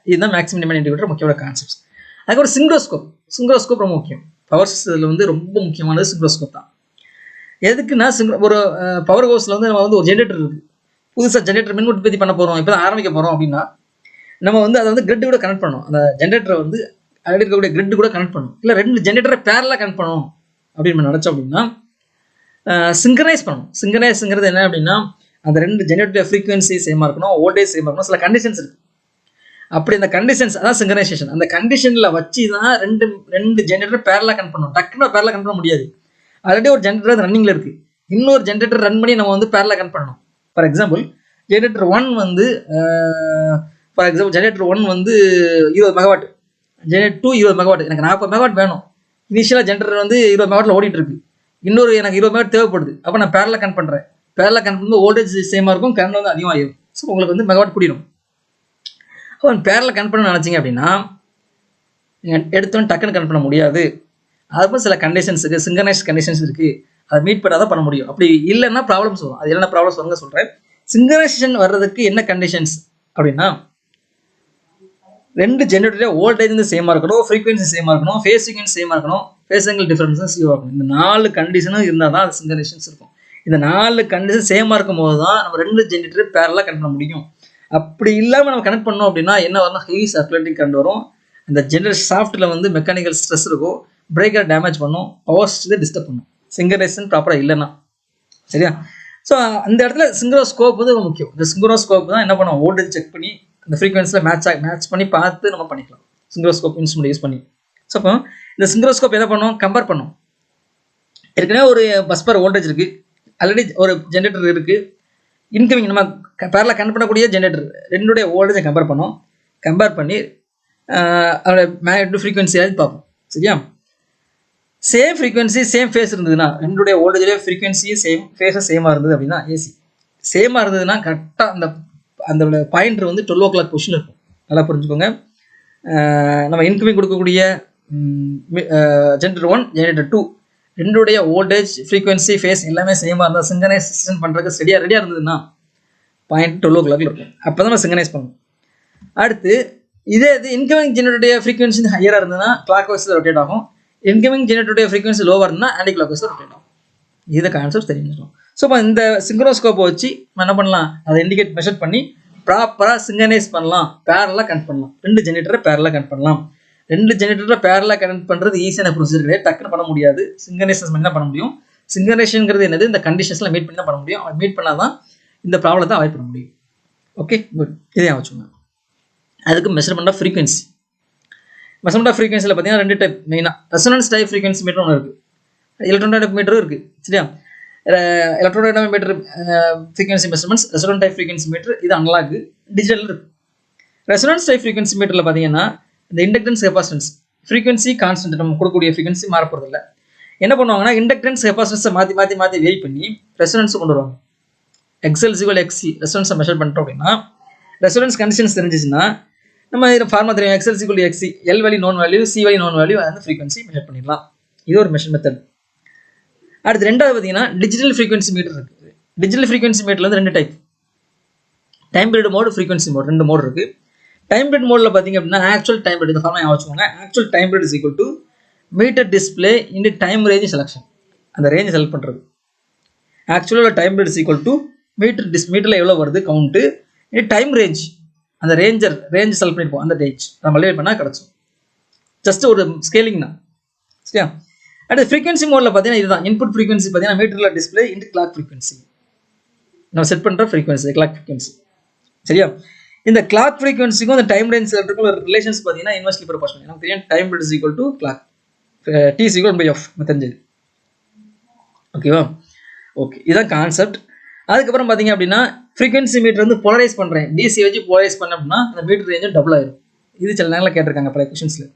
இதுதான் மேக்ஸிமம் டிமாண்ட் இண்டிகேட்டர் முக்கியமான கான்செப்ட்ஸ். அதுக்கப்புறம் சிங்க்ரோஸ்கோப் ரொம்ப முக்கியம். பவர் சிஸ்டத்தில் வந்து ரொம்ப முக்கியமானது சிங்க்ரோஸ்கோப் தான். எதுக்குன்னா ஒரு பவர் ஹவுஸில் வந்து நம்ம வந்து ஒரு ஜென்ரேட்டர் இருக்குது. புதுசாக ஜென்ரேட்டர் மின் உற்பத்தி பண்ண போகிறோம், இப்போ தான் ஆரம்பிக்க போகிறோம் அப்படின்னா நம்ம வந்து அதை வந்து கிரிட் கூட கனெக்ட் பண்ணணும். அந்த ஜென்ரேட்டரை வந்து அதில் இருக்கக்கூடிய கிரிட் கூட கனெக்ட் பண்ணணும். இல்லை 2 ஜென்ரேட்டரை பேரலாக கனெக்ட் பண்ணணும் அப்படின்னு நம்ம நினச்சோம் அப்படின்னா சிங்க்ரனைஸ் பண்ணணும். சிங்க்ரனைஸ்ங்கிறது என்ன அப்படின்னா அந்த 2 ஜென்ரேட்டர் ஃப்ரீக்வன்சி சேமாக இருக்கணும், வோல்டேஜ் சேமாக இருக்கணும், சில கண்டிஷன்ஸ் இருக்குது. அப்படி அந்த கண்டிஷன்ஸ் அதான் சிங்க்ரனைசேஷன். அந்த கண்டிஷனில் வச்சு தான் ரெண்டு ஜென்ரேட்டர் பேரலாக கனெக்ட் பண்ணணும். டக்குன்னு பேரலாக கனெக்ட் பண்ண முடியாது. ஆல்ரெடி ஒரு ஜென்ரேட்டர் ரன்னிங்கில் இருக்குது, இன்னொரு ஜென்ரேட்டர் ரன் பண்ணி நம்ம வந்து பேரலாக கனெக்ட் பண்ணணும். ஃபார் எக்ஸாம்பிள் ஜென்ரேட்டர் 1 வந்து ஜென்ரேட்டர் 1 வந்து 20 மெகாவாட், ஜென்ரேட்டர் 2 20 மெகாவாட். எனக்கு 40 மெகாவாட் வேணும். இனிஷியலாக ஜென்ரேட்டர் வந்து 20 மெகாவாட்டில் ஓடிட்டு இருக்கு, இன்னொரு எனக்கு 20 மெகாவாட் தேவைப்படுது. அப்போ நான் பேரலாக கனெக்ட் பண்ணுறேன். பேரலாக கனெக்ட் பண்ணும்போது வோல்டேஜ் சேமாக இருக்கும், கரண்ட் வந்து அதிகமாகிடும். ஸோ உங்களுக்கு வந்து மெகாவாட் கூடிடும். அப்போ பேரலாக கனெக்ட் பண்ண நினச்சிங்க அப்படின்னா நீங்கள் எடுத்தோன்னு டக்குன்னு கனெக்ட் பண்ண முடியாது. அதுபோல் சில கண்டிஷன்ஸ் இருக்குது, சிங்க்ரனைஸ் கண்டிஷன்ஸ் இருக்குது, அதை மீட் பண்ணால் தான் பண்ண முடியும். அப்படி இல்லைன்னா ப்ராப்ளம்ஸ் வரும். அது என்ன ப்ராப்ளம்ஸ் வருங்க சொல்கிறேன். சிங்க்ரனைசேஷன் வர்றதுக்கு என்ன கண்டிஷன்ஸ் அப்படின்னா 2 ஜென்ரேட்டர் வோல்டேஜ் வந்து சேமாக இருக்கணும், ஃப்ரீக்வன்சி சேமாக இருக்கணும், ஃபேஸ் சீக்வன்ஸ் சேமாக இருக்கணும், ஃபேஸ் ஆங்கிள் டிஃபரன்ஸும் சேமாக இருக்கணும். இந்த 4 கண்டிஷனும் இருந்தால் தான் அது சிங்க்ரனைசேஷன்ஸ் இருக்கும். இந்த 4 கண்டிஷன் சேமாக இருக்கும் போது தான் நம்ம 2 ஜென்ரேட்டர் பேரலாக கனெக்ட் பண்ண முடியும். அப்படி இல்லாமல் நம்ம கனெக்ட் பண்ணோம் அப்படின்னா என்ன வரும்னா ஹெவி சர்க்குலேட்டிங் கரண்ட் வரும். அந்த ஜென்ரேட்டர் ஷாஃப்ட்டில் வந்து மெக்கானிக்கல் ஸ்ட்ரெஸ் இருக்கும், பிரேக்கரை டேமேஜ் பண்ணும், பவர் சிஸ்டத்தை டிஸ்டர்ப் பண்ணும். சிங்க்ரனைசேஷன் ப்ராப்பராக இல்லைன்னா. சரியா? ஸோ அந்த இடத்துல சிங்க்ரோஸ்கோப் வந்து ரொம்ப முக்கியம். இந்த சிங்க்ரோஸ்கோப் தான் என்ன பண்ணுவோம், வோல்டேஜ் செக் பண்ணி அந்த ஃப்ரீக்வன்சியில் மேட்ச் பண்ணி பார்த்து நம்ம பண்ணிக்கலாம் சிங்க்ரோஸ்கோப் இன்ஸ்ட்ருமெண்ட் யூஸ் பண்ணி. ஸோ அப்போ இந்த சிங்க்ரோஸ்கோப் என்ன பண்ணுவோம், கம்பேர் பண்ணும். ஏற்கனவே ஒரு பஸ் பார் வோல்டேஜ் இருக்குது, ஆல்ரெடி ஒரு ஜென்ரேட்டர் இருக்குது, இன்கமிங் நம்ம பேரலாக கனெக்ட் பண்ணக்கூடிய ஜென்ரேட்டர் 2 வோல்டேஜை கம்பேர் பண்ணோம். கம்பேர் பண்ணி அதோட மேக்னெட்டிக் ஃப்ரீக்வன்சியாவது பார்ப்போம். சரியா? சேம் ஃப்ரீக்வன்சி சேம் ஃபேஸ் இருந்ததுன்னா 2 வோல்டேஜ்லேயே ஃப்ரீக்வன்சியும் சேம் ஃபேஸும் சேமாக இருந்தது அப்படின்னா ஏசி சேமாக இருந்ததுன்னா கரெக்டாக அந்த பாயிண்டர் வந்து 12 o'clock பொசிஷன் இருக்கும். நல்லா புரிஞ்சுக்கோங்க. நம்ம இன்கமிங் கொடுக்கக்கூடிய generator 1 generator 2 2 voltage frequency phase எல்லாமே சேமாக இருந்தால் சிங்க்ரனைசேஷன் பண்ணுறதுக்கு ரெடியாக இருந்ததுன்னா பாயிண்ட் 12 o'clock இருக்கும். அப்போ தான் நம்ம சிங்க்ரனைஸ் பண்ணணும். அடுத்து இதே இது இன்கமிங் ஜென்ரேட்டருடைய ஃப்ரீக்வன்சி ஹையராக இருந்ததுன்னா கிளாக் வைஸில் ரொட்டேட் ஆகும், இன்கமிங் ஜென்ரேட்டருடைய ஃப்ரீக்வன்சி லோவாக இருந்தால் ஆன்டி கிளாக் வைஸில் ரொட்டேட் ஆகும். இது கான்செப்ட் தெரிஞ்சிடும். ஸோ இப்போ இந்த சிங்க்ரோஸ்கோப்பை வச்சு நம்ம என்ன பண்ணலாம், அதை இண்டிகேட் மெஷர் பண்ணி ப்ராப்பராக சிங்க்ரனைஸ் பண்ணலாம், பேரலாக கனெக்ட் பண்ணலாம். 2 ஜென்ரேட்டரை பேரலாக கனெக்ட் பண்ணலாம். 2 ஜென்ரேட்டரை பேரலாக கனெக்ட் பண்ணுறது ஈஸியான ப்ரொசீஜர் கிடையாது, டக்குன்னு பண்ண முடியாது. சிங்க்ரனைசேஷன் பண்ணி தான் பண்ண முடியும். சிங்க்ரனைசேஷன்ங்கிறது என்னது, இந்த கண்டிஷன்ஸில் மீட் பண்ணி தான் பண்ண முடியும். மீட் பண்ணால் தான் இந்த ப்ராப்ளத்தை அவாய்ட் பண்ண முடியும். Okay, good. இதே வச்சுங்க. அதுக்கு measurement of frequency. Measurement of ஃப்ரீக்வன்சியில் பார்த்தீங்கன்னா 2 டைப் மெயினாக. ரெசனன்ஸ் டைப் ஃப்ரீக்வன்சி மீட்டர் ஒன்று இருக்குது, எலக்ட்ரோடைனமிக் மீட்டரும் இருக்குது. சரியா? Electrodynamic meter frequency measurements, resonance type frequency meter இது அனலாக், டிஜிட்டல் இருக்குது. ரெசனன்ஸ் டைப் ஃப்ரீக்வன்சி மீட்டரில் பார்த்தீங்கன்னா இந்த இண்டக்டன்ஸ் கெப்பாசிட்டன்ஸ் ஃப்ரீக்வன்சி கான்ஸ்டன்ட் நம்ம கொடுக்கக்கூடிய ஃப்ரீக்வன்சி மாறப்போறதில்லை. என்ன பண்ணுவாங்கன்னா இண்டக்டன்ஸ் கெப்பாசிட்டன்ஸை மாற்றி வேரி பண்ணி ரெசனன்ஸ் கொண்டு வருவாங்க. XL = XC ரெசனன்ஸை மெஷர் பண்ணிட்டோம் அப்படின்னா ரெசனன்ஸ் கண்டிஷன்ஸ் தெரிஞ்சிச்சுன்னா நம்ம இதில் ஃபார்மா தெரியும். XL = XC, L value known value, C value known value, அந்த ஃப்ரீக்வன்சி மெஷர் பண்ணிடலாம். இது ஒரு மெஷர் மெத்தட். அடுத்து ரெண்டாவது பார்த்தீங்கன்னா டிஜிட்டல் ஃப்ரீக்வன்சி மீட்டர் இருக்குது. டிஜிட்டல் ஃப்ரீக்வன்சி மீட்டரில் வந்து 2 type, time period mode, frequency mode, 2 mode இருக்குது. டைம் பீரியட் மோடில் பார்த்தீங்க அப்படின்னா ஆக்சுவல் டைம் பீரியட் இந்த ஃபார்மா வச்சுக்கோங்க. Actual time period = meter display into time range selection. அந்த ரேஞ்ச் செலக்ட் பண்ணுறது. ஆக்சுவலாக டைம் பீரியட் = மீட்டரில் எவ்வளோ வருது கவுண்ட்டு, டைம் ரேஞ்ச் அந்த ரேஞ்ச் செலக்ட் பண்ணியிருப்போம், அந்த ரேஞ்ச் நம்ம மல்டிப்ளை பண்ணால் கிடச்சிடும். ஜஸ்ட் ஒரு ஸ்கேலிங் தான். சரியா? அடுத்து ஃப்ரீக்வன்சி மோடில் பார்த்தீங்கன்னா இதுதான். இன்புட் ஃப்ரீக்வன்சி பார்த்தீங்கன்னா மீட்டரில் டிஸ்பிளே இன்டு கிளாக் ஃப்ரீக்வன்சி. நம்ம செட் பண்ணுற ஃப்ரீக்வன்சி கிளாக் ஃப்ரீக்வன்சி. சரியா? இந்த கிளாக் ஃப்ரீக்வன்சிக்கும் இந்த டைம் ரேஞ்ச் செலக்டருக்கும் ரிலேஷன்ஸ் பார்த்தீங்கன்னா இன்வெர்ஸ்லி ப்ரொபோர்ஷனல். நமக்கு தெரியும் time period = clock, T = 1/f தெரிஞ்சது. ஓகேவா? ஓகே, இதுதான் கான்செப்ட். அதுக்கப்புறம் பார்த்தீங்க அப்படின்னா ஃப்ரீக்வன்சி மீட்டர் வந்து போலரைஸ் பண்ணுறேன், டிசி வச்சு போலரைஸ் பண்ண அப்படின்னா அந்த மீட்டர் ரேஞ்சும் டபுள் ஆயிடும். இது சில நேரத்தில் கேட்டிருக்காங்க பல கொஷின்ஸில்.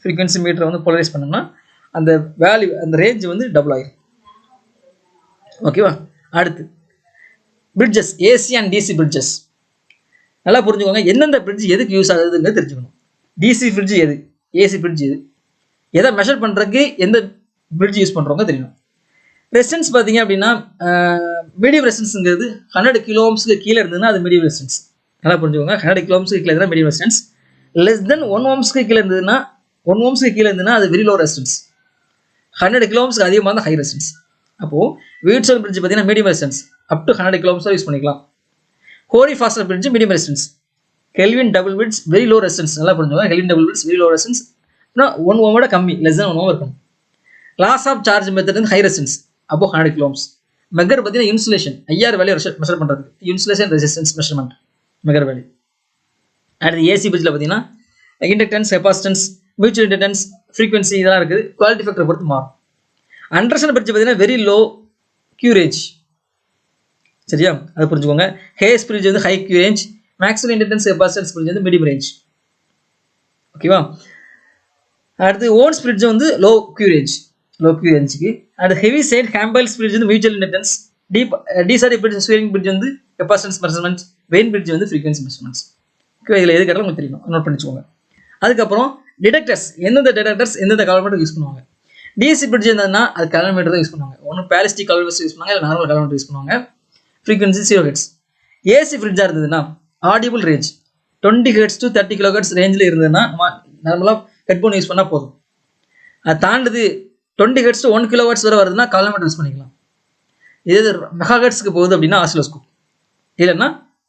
ஃப்ரீக்வன்சி மீட்டரை வந்து போலரைஸ் பண்ணோம்னா அந்த வேல்யூ அந்த ரேஞ்ச் வந்து டபுள் ஆயிடும். ஓகேவா? அடுத்து bridges, AC and DC bridges. நல்லா புரிஞ்சுக்கோங்க, எந்தெந்த ஃப்ரிட்ஜ் எதுக்கு யூஸ் ஆகுதுன்னு தெரிஞ்சுக்கணும். டிசி ஃப்ரிட்ஜ் எது, ஏசி ஃப்ரிட்ஜ் எது, எதை மெஷர் பண்ணுறதுக்கு எந்த ஃப்ரிட்ஜ் யூஸ் பண்ணுறவங்க தெரியணும். ரெசிஸ்டன்ஸ் பார்த்தீங்க அப்படின்னா மீடியம் ரெசிஸ்டன்ஸுங்கிறது 100 கிலோ ஓம்ஸ்க்கு கீழே இருந்ததுன்னா அது மீடியம் ரெசிஸ்டன்ஸ். நல்லா புரிஞ்சுக்கோங்க, 100 கிலோ ஓம்ஸ்க்கு கீழே இருந்தால் மீடியம் ரெசிஸ்டன்ஸ். லெஸ் தென் 1 ஓம்ஸ்க்கு கீழே இருந்ததுன்னா 1 ஓம்ஸ்க்கு கீழே இருந்ததுன்னா அது வெரி லோ ரெசிஸ்டன்ஸ். 100 கிலோ ஓம்ஸ்க்கு அதிகமாக தான் ஹை ரெசிஸ்டன்ஸ். அப்போது வீட்ஸ்டோன் பிரிட்ஜ் பார்த்தீங்கன்னா medium resistance up to 100 kilo ohms use பண்ணிக்கலாம். Carey Foster bridge medium resistance. Kelvin double bridge very low resistance. நல்லா புரிஞ்சுக்கோங்க, Kelvin double bridge very low resistance. 1 ஓமோட கம்மி, லெஸ் தென் 1 ஓம் இருக்கணும். லாஸ் ஆஃப் சார்ஜ் மெத்தட் வந்து ஹை ரெசிஸ்டன்ஸ் அப்போ 100 கிலோ ஓம்ஸ். மெகர் பார்த்தீங்கன்னா இன்சுலேஷன், ஐஆர் வேல்யூ மெஷர் பண்ணுறதுக்கு insulation resistance measurement megger value. அடுத்து ஏசி பிரிட்ஜில் பார்த்தீங்கன்னா inductance, capacitance, mutual inductance, frequency இதெல்லாம் இருக்குது. குவாலிட்டி ஃபேக்டரை பொறுத்து மாறும். அண்டர்ஸ்டாண்ட் பிரிட்ஜ் பார்த்தீங்கன்னா வெரி லோ கியூரேஜ். சரியா, அது புரிஞ்சுக்கோங்க. ஹேஸ் பிரிட்ஜ் வந்து high Q range. Maximum inductance, capacitance bridge வந்து மீடியம் ரேஞ்ச். ஓகேவா. அடுத்து ஓன்ஸ் பிரிட்ஜ் வந்து லோ கியூரேஜ்க்கு. அடுத்து ஹெவி சைட் ஹேம்பல்ஸ் பிரிட்ஜ் வந்து மியூச்சுவல் இண்டக்டன்ஸ். டிசாரி பிரிட்ஜ் ஸ்வீரிங் பிரிட்ஜ் வந்து கெப்பாசிட்டன்ஸ் மெஷர்மெண்ட். வெயின் பிரிட்ஜ் வந்து ஃப்ரீக்வன்சி மெஷர்மெண்ட்ஸ். ஓகே, இதில் எது கேட்டாலும் உங்களுக்கு தெரியும், நோட் பண்ணிச்சுக்கோங்க. அதுக்கப்புறம் டிடெக்டர்ஸ், எந்தெந்த டிடெக்டர்ஸ் எந்தெந்த கால்குலேட்டர் யூஸ் பண்ணுவாங்க. டிசி பிரிட்ஜ் என்னன்னா அது கால்குலேட்டர் தான் யூஸ் பண்ணுவாங்க. ஒன்று பேலிஸ்டிக் கால்குலேட்டர் யூஸ் பண்ணுவாங்க, இல்லை நார்மல் கால்குலேட்டர் யூஸ் பண்ணுவாங்க. Frequency 0 hertz. ஏசி ஃப்ரிட்ஜாக இருந்ததுன்னா audible range 20 hertz to 30 kilo hertz ரேஞ்சில் இருந்ததுன்னா நார்மலாக ஹெட்ஃபோன் யூஸ் பண்ணால் போதும். அது தாண்டுது 20 ஹெர்ட்ஸ் டு 1 கிலோ ஹெர்ட்ஸ் வரை வருதுன்னா கால்குலேட்டர் யூஸ் பண்ணிக்கலாம். இது மெகா ஹெர்ட்ஸ்க்கு போகுது அப்படின்னா ஆசிலோஸ்கோப், இல்லைன்னா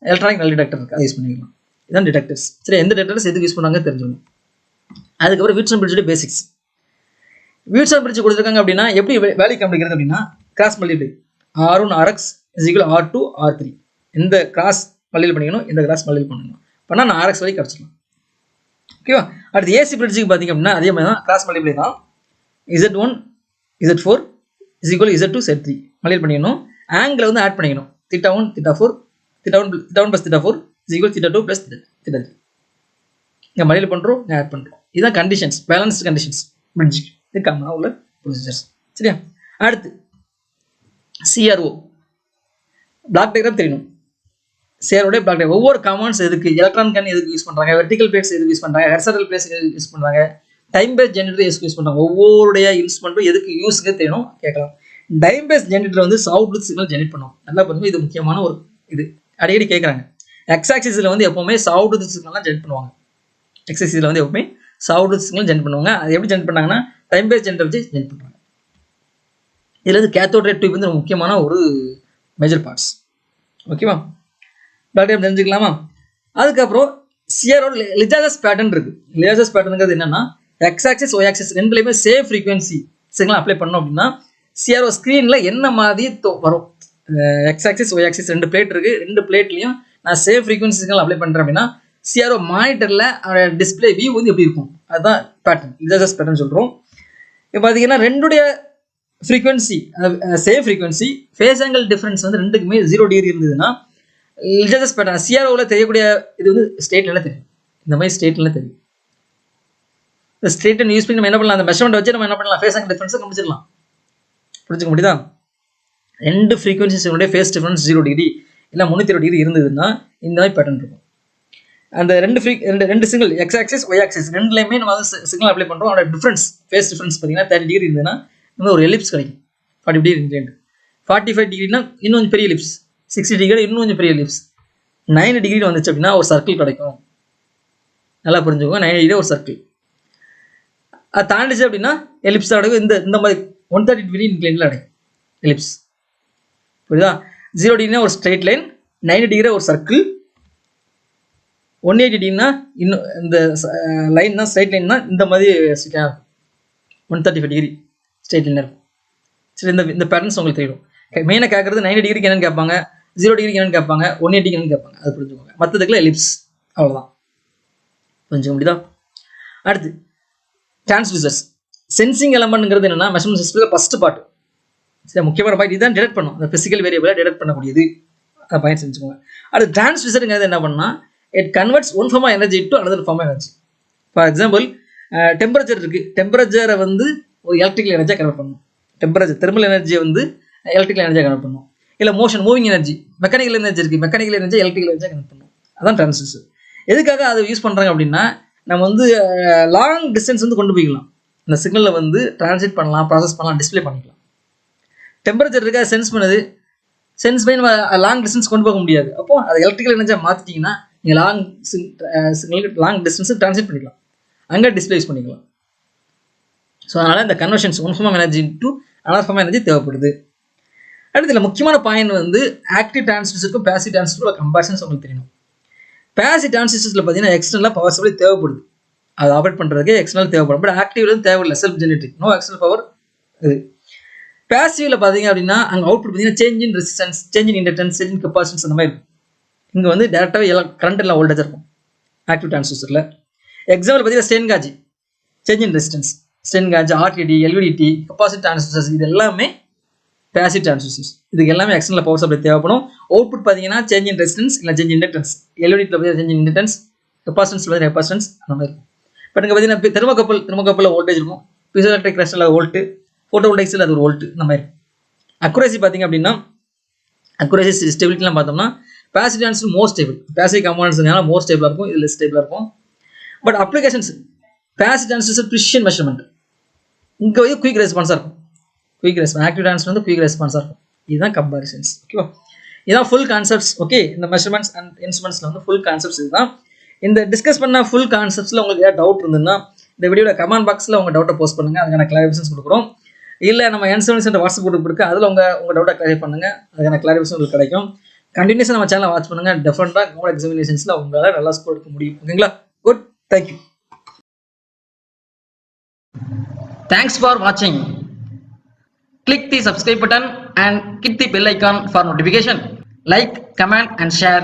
எலக்ட்ரானிக் நல் டிடெக்டர் இருக்குது, அதை யூஸ் பண்ணிக்கலாம். இதுதான் டிடெக்டர்ஸ். சரி, எந்த டிடெக்டர்ஸ் எதுக்கு யூஸ் பண்ணாங்க தெரிஞ்சுக்கணும். அதுக்கப்புறம் வீட்ஸ்டோன் பிரிட்ஜோட பேசிக்ஸ். வீட்ஸ்டோன் பிரிட்ஜ் கொடுத்துருக்காங்க அப்படின்னா எப்படி வேல்யூ கண்டுபிடிக்கிறது அப்படின்னா cross multiply. R1 RX = R2 R3. இந்த கிராஸ் மல்டிப்ளை பண்ணிக்கணும், இந்த கிராஸ் மல்டிப்ளை பண்ணணும். பண்ணால் நான் RX வரைக்கும் கிடச்சிடலாம். ஓகேவா. அடுத்து ஏசி பிரிட்ஜுக்கு பார்த்தீங்க அப்படின்னா அதே மாதிரி தான் கிராஸ் மல்டிப்ளை தான். Z1 Z4 = Z2 Z3 multiply பண்ணிக்கணும். ஆங்கிள் வந்து ஆட் பண்ணிக்கணும். θ1 θ4 θ1 + θ4 = θ2 + θ3. இங்கே மல்டிப்ளை பண்ணுறோம், இங்கே ஆட் பண்ணுறோம். இதுதான் கண்டிஷன்ஸ், பேலன்ஸ்டு கண்டிஷன்ஸ் பிரிட்ஜுக்கு. இது காமனாக உள்ள ப்ரொசீஜர்ஸ். சரியா. அடுத்து CRO பிளாக் டயக்ராம் தெரியணும். CRO பிளாக் டயக்ராம் ஒவ்வொரு கமாண்ட்ஸ் எதுக்கு, எலக்ட்ரான் கன் எதுக்கு யூஸ் பண்ணுறாங்க, வெர்டிகல் பிளேட்ஸ் எதுக்கு யூஸ் பண்ணுறாங்க, ஹாரிசான்டல் பிளேட்ஸ் எதுக்கு யூஸ் பண்ணுறாங்க, டைம் பேஸ் ஜெனரேட்டர் எதுக்கு யூஸ் பண்ணுறாங்க, ஒவ்வொருடைய இன்ஸ்ட்ருமெண்ட்டும் எதுக்கு யூஸுக்கு தெரியணும் கேட்கலாம். டைம் பேஸ் ஜெனரேட்டர் வந்து சவுண்ட் சிக்னல் ஜெனரேட் பண்ணும். நல்லா பண்ணுங்க, இது முக்கியமான ஒரு இது அடிக்கடி கேட்குறாங்க. எக்ஸாக்சிஸில் வந்து எப்போவுமே சவுண்ட் சிக்னல்லாம் ஜெனரேட் பண்ணுவாங்க. எக்ஸாக்சிஸில் வந்து எப்பவுமே சவுண்ட் சிக்னல் ஜெனரேட் பண்ணுவாங்க. அது எப்படி ஜெனரேட் பண்ணாங்கன்னா டைம் பேஸ் ஜெனரேட்டர் வச்சு ஜெனரேட் பண்ணுறாங்க. இதில் வந்து கேத்தோட் ரே டியூப் வந்து முக்கியமான ஒரு மேஜர் பார்ட்ஸ். ஓகேவா, டாக்டர் தெரிஞ்சுக்கலாமா. அதுக்கப்புறம் சிஆரோட லிஜாசஸ் பேட்டர்ன் இருக்குது. லிஜாசஸ் பேட்டர்னுங்கிறது என்னன்னா எக்ஸ் ஆக்சிஸ் ஒய் ஆக்சிஸ் ரெண்டுலேயுமே சேம் ஃப்ரீக்வன்சி சிக்னல் அப்ளை பண்ணோம் அப்படின்னா சிஆர்ஓ ஸ்க்ரீனில் என்ன மாதிரி வரும். X axis Y axis 2 plate இருக்குது, 2 பிளேட்லையும் நான் சேம் ஃப்ரீக்வன்சி சிக்னல் அப்ளை பண்ணுறேன் அப்படின்னா சிஆர்ஓ மானிட்டரில் டிஸ்பிளே வியூ வந்து எப்படி இருக்கும், அதுதான் பேட்டர்ன், லிஜாசஸ் பேட்டர்ன் சொல்கிறோம். இப்போ பார்த்தீங்கன்னா ரெண்டுடைய frequency same frequency, phase angle difference வந்து ரெண்டுக்குமே 0 டிகிரி இருந்ததுன்னா லிஜாசஸ் பேட்டர்ன் சிஆர்ஓவில் தெரியக்கூடிய இது வந்து ஸ்டேட்லாம் தெரியும். இந்த மாதிரி ஸ்டேட்லாம் தெரியும். இந்த ஸ்டேட் யூஸ் பண்ணி நம்ம என்ன பண்ணலாம், அந்த மெஷர்மெண்ட் வச்சு நம்ம என்ன பண்ணலாம், ஃபேஸ் ஆங்கிள் டிஃப்ரென்ஸை கண்டுபிடிச்சிடலாம். புரிஞ்சுக்க முடியுதா. 2 ஃப்ரீக்வன்சிஸுடைய ஃபேஸ் டிஃப்ரென்ஸ் 0 டிகிரி இல்லை 320 டிகிரி இருந்ததுன்னா இந்த மாதிரி பேட்டர்ன் இருக்கும். அந்த ரெண்டு single X axis Y axis ரெண்டுலேயுமே நம்ம வந்து சிக்னல் அப்ளை பண்ணுறோம். அதோட டிஃப்ரென்ஸ் ஃபேஸ் டிஃப்ரென்ஸ் பார்த்தீங்கன்னா 30 டிகிரி இருந்ததுன்னா நம்ம ஒரு எலிப்ஸ் கிடைக்கும். 40 டிகிரி இன்க்ளைண்ட். 45 டிகிரினா இன்னும் கொஞ்சம் பெரிய எலிப்ஸ். 60 டிகிரி இன்னும் கொஞ்சம் பெரிய எலிப்ஸ். 90 டிகிரி வந்துச்சு அப்படின்னா ஒரு சர்க்கிள் கிடைக்கும். நல்லா புரிஞ்சுக்கோங்க, 90 டிகிரி ஒரு சர்க்கிள். அது தாண்டிச்சு அப்படின்னா எலிப்ஸ் அடைக்கும். இந்த மாதிரி 130 டிகிரி இன்க்ளைண்டில் அடைக்கும் எலிப்ஸ். புரியுதா. 0 டிகிரினா ஒரு ஸ்ட்ரெயிட் லைன், 90 டிகிரி ஒரு சர்க்கிள், 180 டிகிரினா இன்னும் இந்த லைன் தான் ஸ்ட்ரெயிட் லைன் தான் இந்த மாதிரி 135 டிகிரி ஸ்ட்ரெயிட் லைன் இருக்கும். சரி, இந்த பேட்டர்ன்ஸ் உங்களுக்கு தெரியும். மெயினாக கேட்குறது 90 டிகிரிக்கு என்னென்னு கேட்பாங்க, 0 டிகிரிக்கு என்னென்னு கேட்பாங்க, 180 என்னென்னு கேட்பாங்க. அது புரிஞ்சுக்கோங்க. மற்றதுக்குள்ள எலிப்ஸ் அவ்வளோதான். புரிஞ்சுக்க முடியுதா. அடுத்து டிரான்ஸ்டியூசர்ஸ். சென்சிங் எலமெண்ட்ங்கிறது என்னன்னா மெஷர்மெண்ட் சிஸ்டத்தில் ஃபர்ஸ்ட் பார்ட். சரி, முக்கியமான பாயிண்ட் இதுதான் டிடெக்ட் பண்ணும். அந்த ஃபிசிக்கல் வேரியபிளை டிடெக்ட் பண்ணக்கூடியது. அதை பாயிண்ட் செஞ்சுக்கோங்க. அடுத்து டிரான்ஸ்டியூசருங்கிறது என்ன பண்ணால் it converts one form of energy to another form of energy. For example temperature இருக்குது, டெம்பரேச்சரை வந்து ஒரு எலக்ட்ரிக்கல் எனர்ஜியாக கன்வெர்ட் பண்ணணும். டெம்பரேச்சர் தெர்மல் எனர்ஜியை வந்து எலக்ட்ரிக்கல் எனர்ஜியாக கன்வெர்ட் பண்ணணும். இல்லை motion moving energy mechanical energy இருக்குது, மெக்கானிக்கல் எனர்ஜி எலக்ட்ரிக்கல் எனர்ஜியாக கன்வெர்ட் பண்ணணும். அதான் டிரான்ஸ்டியூசர். எதுக்காக அதை யூஸ் பண்ணுறாங்க அப்படின்னா, நம்ம வந்து லாங் டிஸ்டன்ஸ் வந்து கொண்டு போய்க்கலாம். இந்த சிக்னலை வந்து டிரான்ஸ்மிட் பண்ணலாம், ப்ராசஸ் பண்ணலாம், டிஸ்பிளே பண்ணிக்கலாம். டெம்பரேச்சர் இருக்கா சென்ஸ் பண்ணுது, சென்ஸ் பண்ணி நம்ம லாங் டிஸ்டன்ஸ் கொண்டு போக முடியாது. அப்போ அதை எலக்ட்ரிக்கல் எனர்ஜியாக மாற்றிட்டிங்கன்னா நீங்கள் சிக்னலுக்கு லாங் டிஸ்டன்ஸு டிரான்ஸ்மிட் பண்ணிக்கலாம், அங்கே டிஸ்பிளே யூஸ் பண்ணிக்கலாம். ஸோ அதனால் இந்த conversions one form of energy to another form of energy தேவைப்படுது. அடுத்து இதில் முக்கியமான பாயிண்ட் வந்து ஆக்டிவ் டிரான்ஸ்டியூசருக்கும் பேசிவ் டிரான்ஸ்டியூசரோட கம்பேரிசன்ஸ் உங்களுக்கு தெரியணும். பேசிவ் டிரான்ஸ்டியூசரில் பார்த்தீங்கன்னா எக்ஸ்டர்னலாக பவர் சப்ளை தேவைப்படுது, அதை ஆப்ரேட் பண்ணுறதுக்கு எக்ஸ்டர்னல் தேவைப்படும். பட் ஆக்டிவ்ல தேவையில்லை, self generating, no external power. இது பேசிவ்ல பார்த்தீங்க அப்படின்னா அங்கே அவுட்புட் பார்த்தீங்கன்னா change in resistance, change in inductance, change in capacitance அந்த மாதிரி இருக்கும். இங்கே வந்து டேரெக்டாகவே எல்லாம் கரண்ட் எல்லாம் வோல்டேஜ் இருக்கும் ஆக்டிவ் டிரான்ஸ்டியூசரில். எக்ஸாம்பிள் பார்த்தீங்கன்னா strain gauge, change in resistance, strain gauge, RTD, LVDT, capacity transducers, இது எல்லாமே பேசிவ் டிரான்ஸ்டியூசர்ஸ். இதுக்கு எல்லாமே எக்ஸ்டர்னல் பவர் சப்ளை தேவைப்படும். அவுட்புட் பார்த்தீங்கன்னா சேஞ்ச் இன் ரெசிஸ்டன்ஸ் இல்லை சேஞ்ச் இன் இண்டக்டன்ஸ், எல்விடியில் பார்த்தீங்கன்னா சேஞ்ச் இன் இண்டக்டன்ஸ், கெப்பாசிட்டன்ஸ் பார்த்தீங்கன்னா கெப்பாசிட்டன்ஸ் அந்த மாதிரி இருக்கும். பட் இங்கே பார்த்தீங்கன்னா தெர்மோகப்பில் வோல்டேஜ் இருக்கும், பீசோ எலக்ட்ரிக் கிறிஸ்டலில் வோல்ட்டு, ஃபோட்டோ வோல்டைக்ஸில் அது ஒரு வோல்ட்டு இந்த மாதிரி. அக்குரேசி பார்த்தீங்க அப்படின்னா அக்குரேசி ஸ்டெபிலிட்டிலாம் பார்த்தோம்னா passive transducer more stable, passive கம்போனன்ட்ஸ்னால மோர் ஸ்டேபிளாக இருக்கும், இது லெஸ் ஸ்டேபிளாக இருக்கும். But applications passive transducer precision measurement, இங்கே வந்து குயிக் ரெஸ்பான்ஸாக இருக்கும். குயிக் ரெஸ்பான்ஸ் ஆக்டிவ் டிரான்ஸ்டியூசர் வந்து குயிக் ரெஸ்பான்ஸாக இருக்கும். இதுதான் கம்பேரிசன்ஸ். ஓகேவா, இதான் ஃபுல் கான்செப்ட்ஸ். ஓகே, இந்த மெஷர்மெண்ட்ஸ் அண்ட் இன்ஸ்ட்ருமெண்ட்ஸில் வந்து ஃபுல் கான்செப்ட்ஸ் இதுதான். இந்த டிஸ்கஸ் பண்ண ஃபுல் கான்செப்ட்ஸில் உங்களுக்கு ஏதாவது டவுட் இருந்ததுன்னா இந்த வீடியோட கமெண்ட் பாக்ஸில் உங்கள் டவுட்டை போஸ்ட் பண்ணுங்கள், அதுக்கான கிளாரிஃபிகேஷன்ஸ் கொடுக்குறோம். இல்லை நம்ம N7 வாட்ஸ்அப் குரூப் இருக்குது, அதில் உங்கள் டவுட்டை கிளாரிஃபை பண்ணுங்கள், அதுக்கான கிளாரிஃபிகேஷன் உங்களுக்கு கிடைக்கும். கண்டினியூஸாக நம்ம சேனலை வாட்ச் பண்ணுங்கள், டெஃபினட்டாக கவர்மெண்ட் எக்ஸாமினேஷன்ஸில் உங்களால் நல்லா ஸ்கோர் எடுக்க முடியும். ஓகேங்களா, good, thank you. Thanks for watching. Click the subscribe button and click the bell icon for notification. Like, comment and share.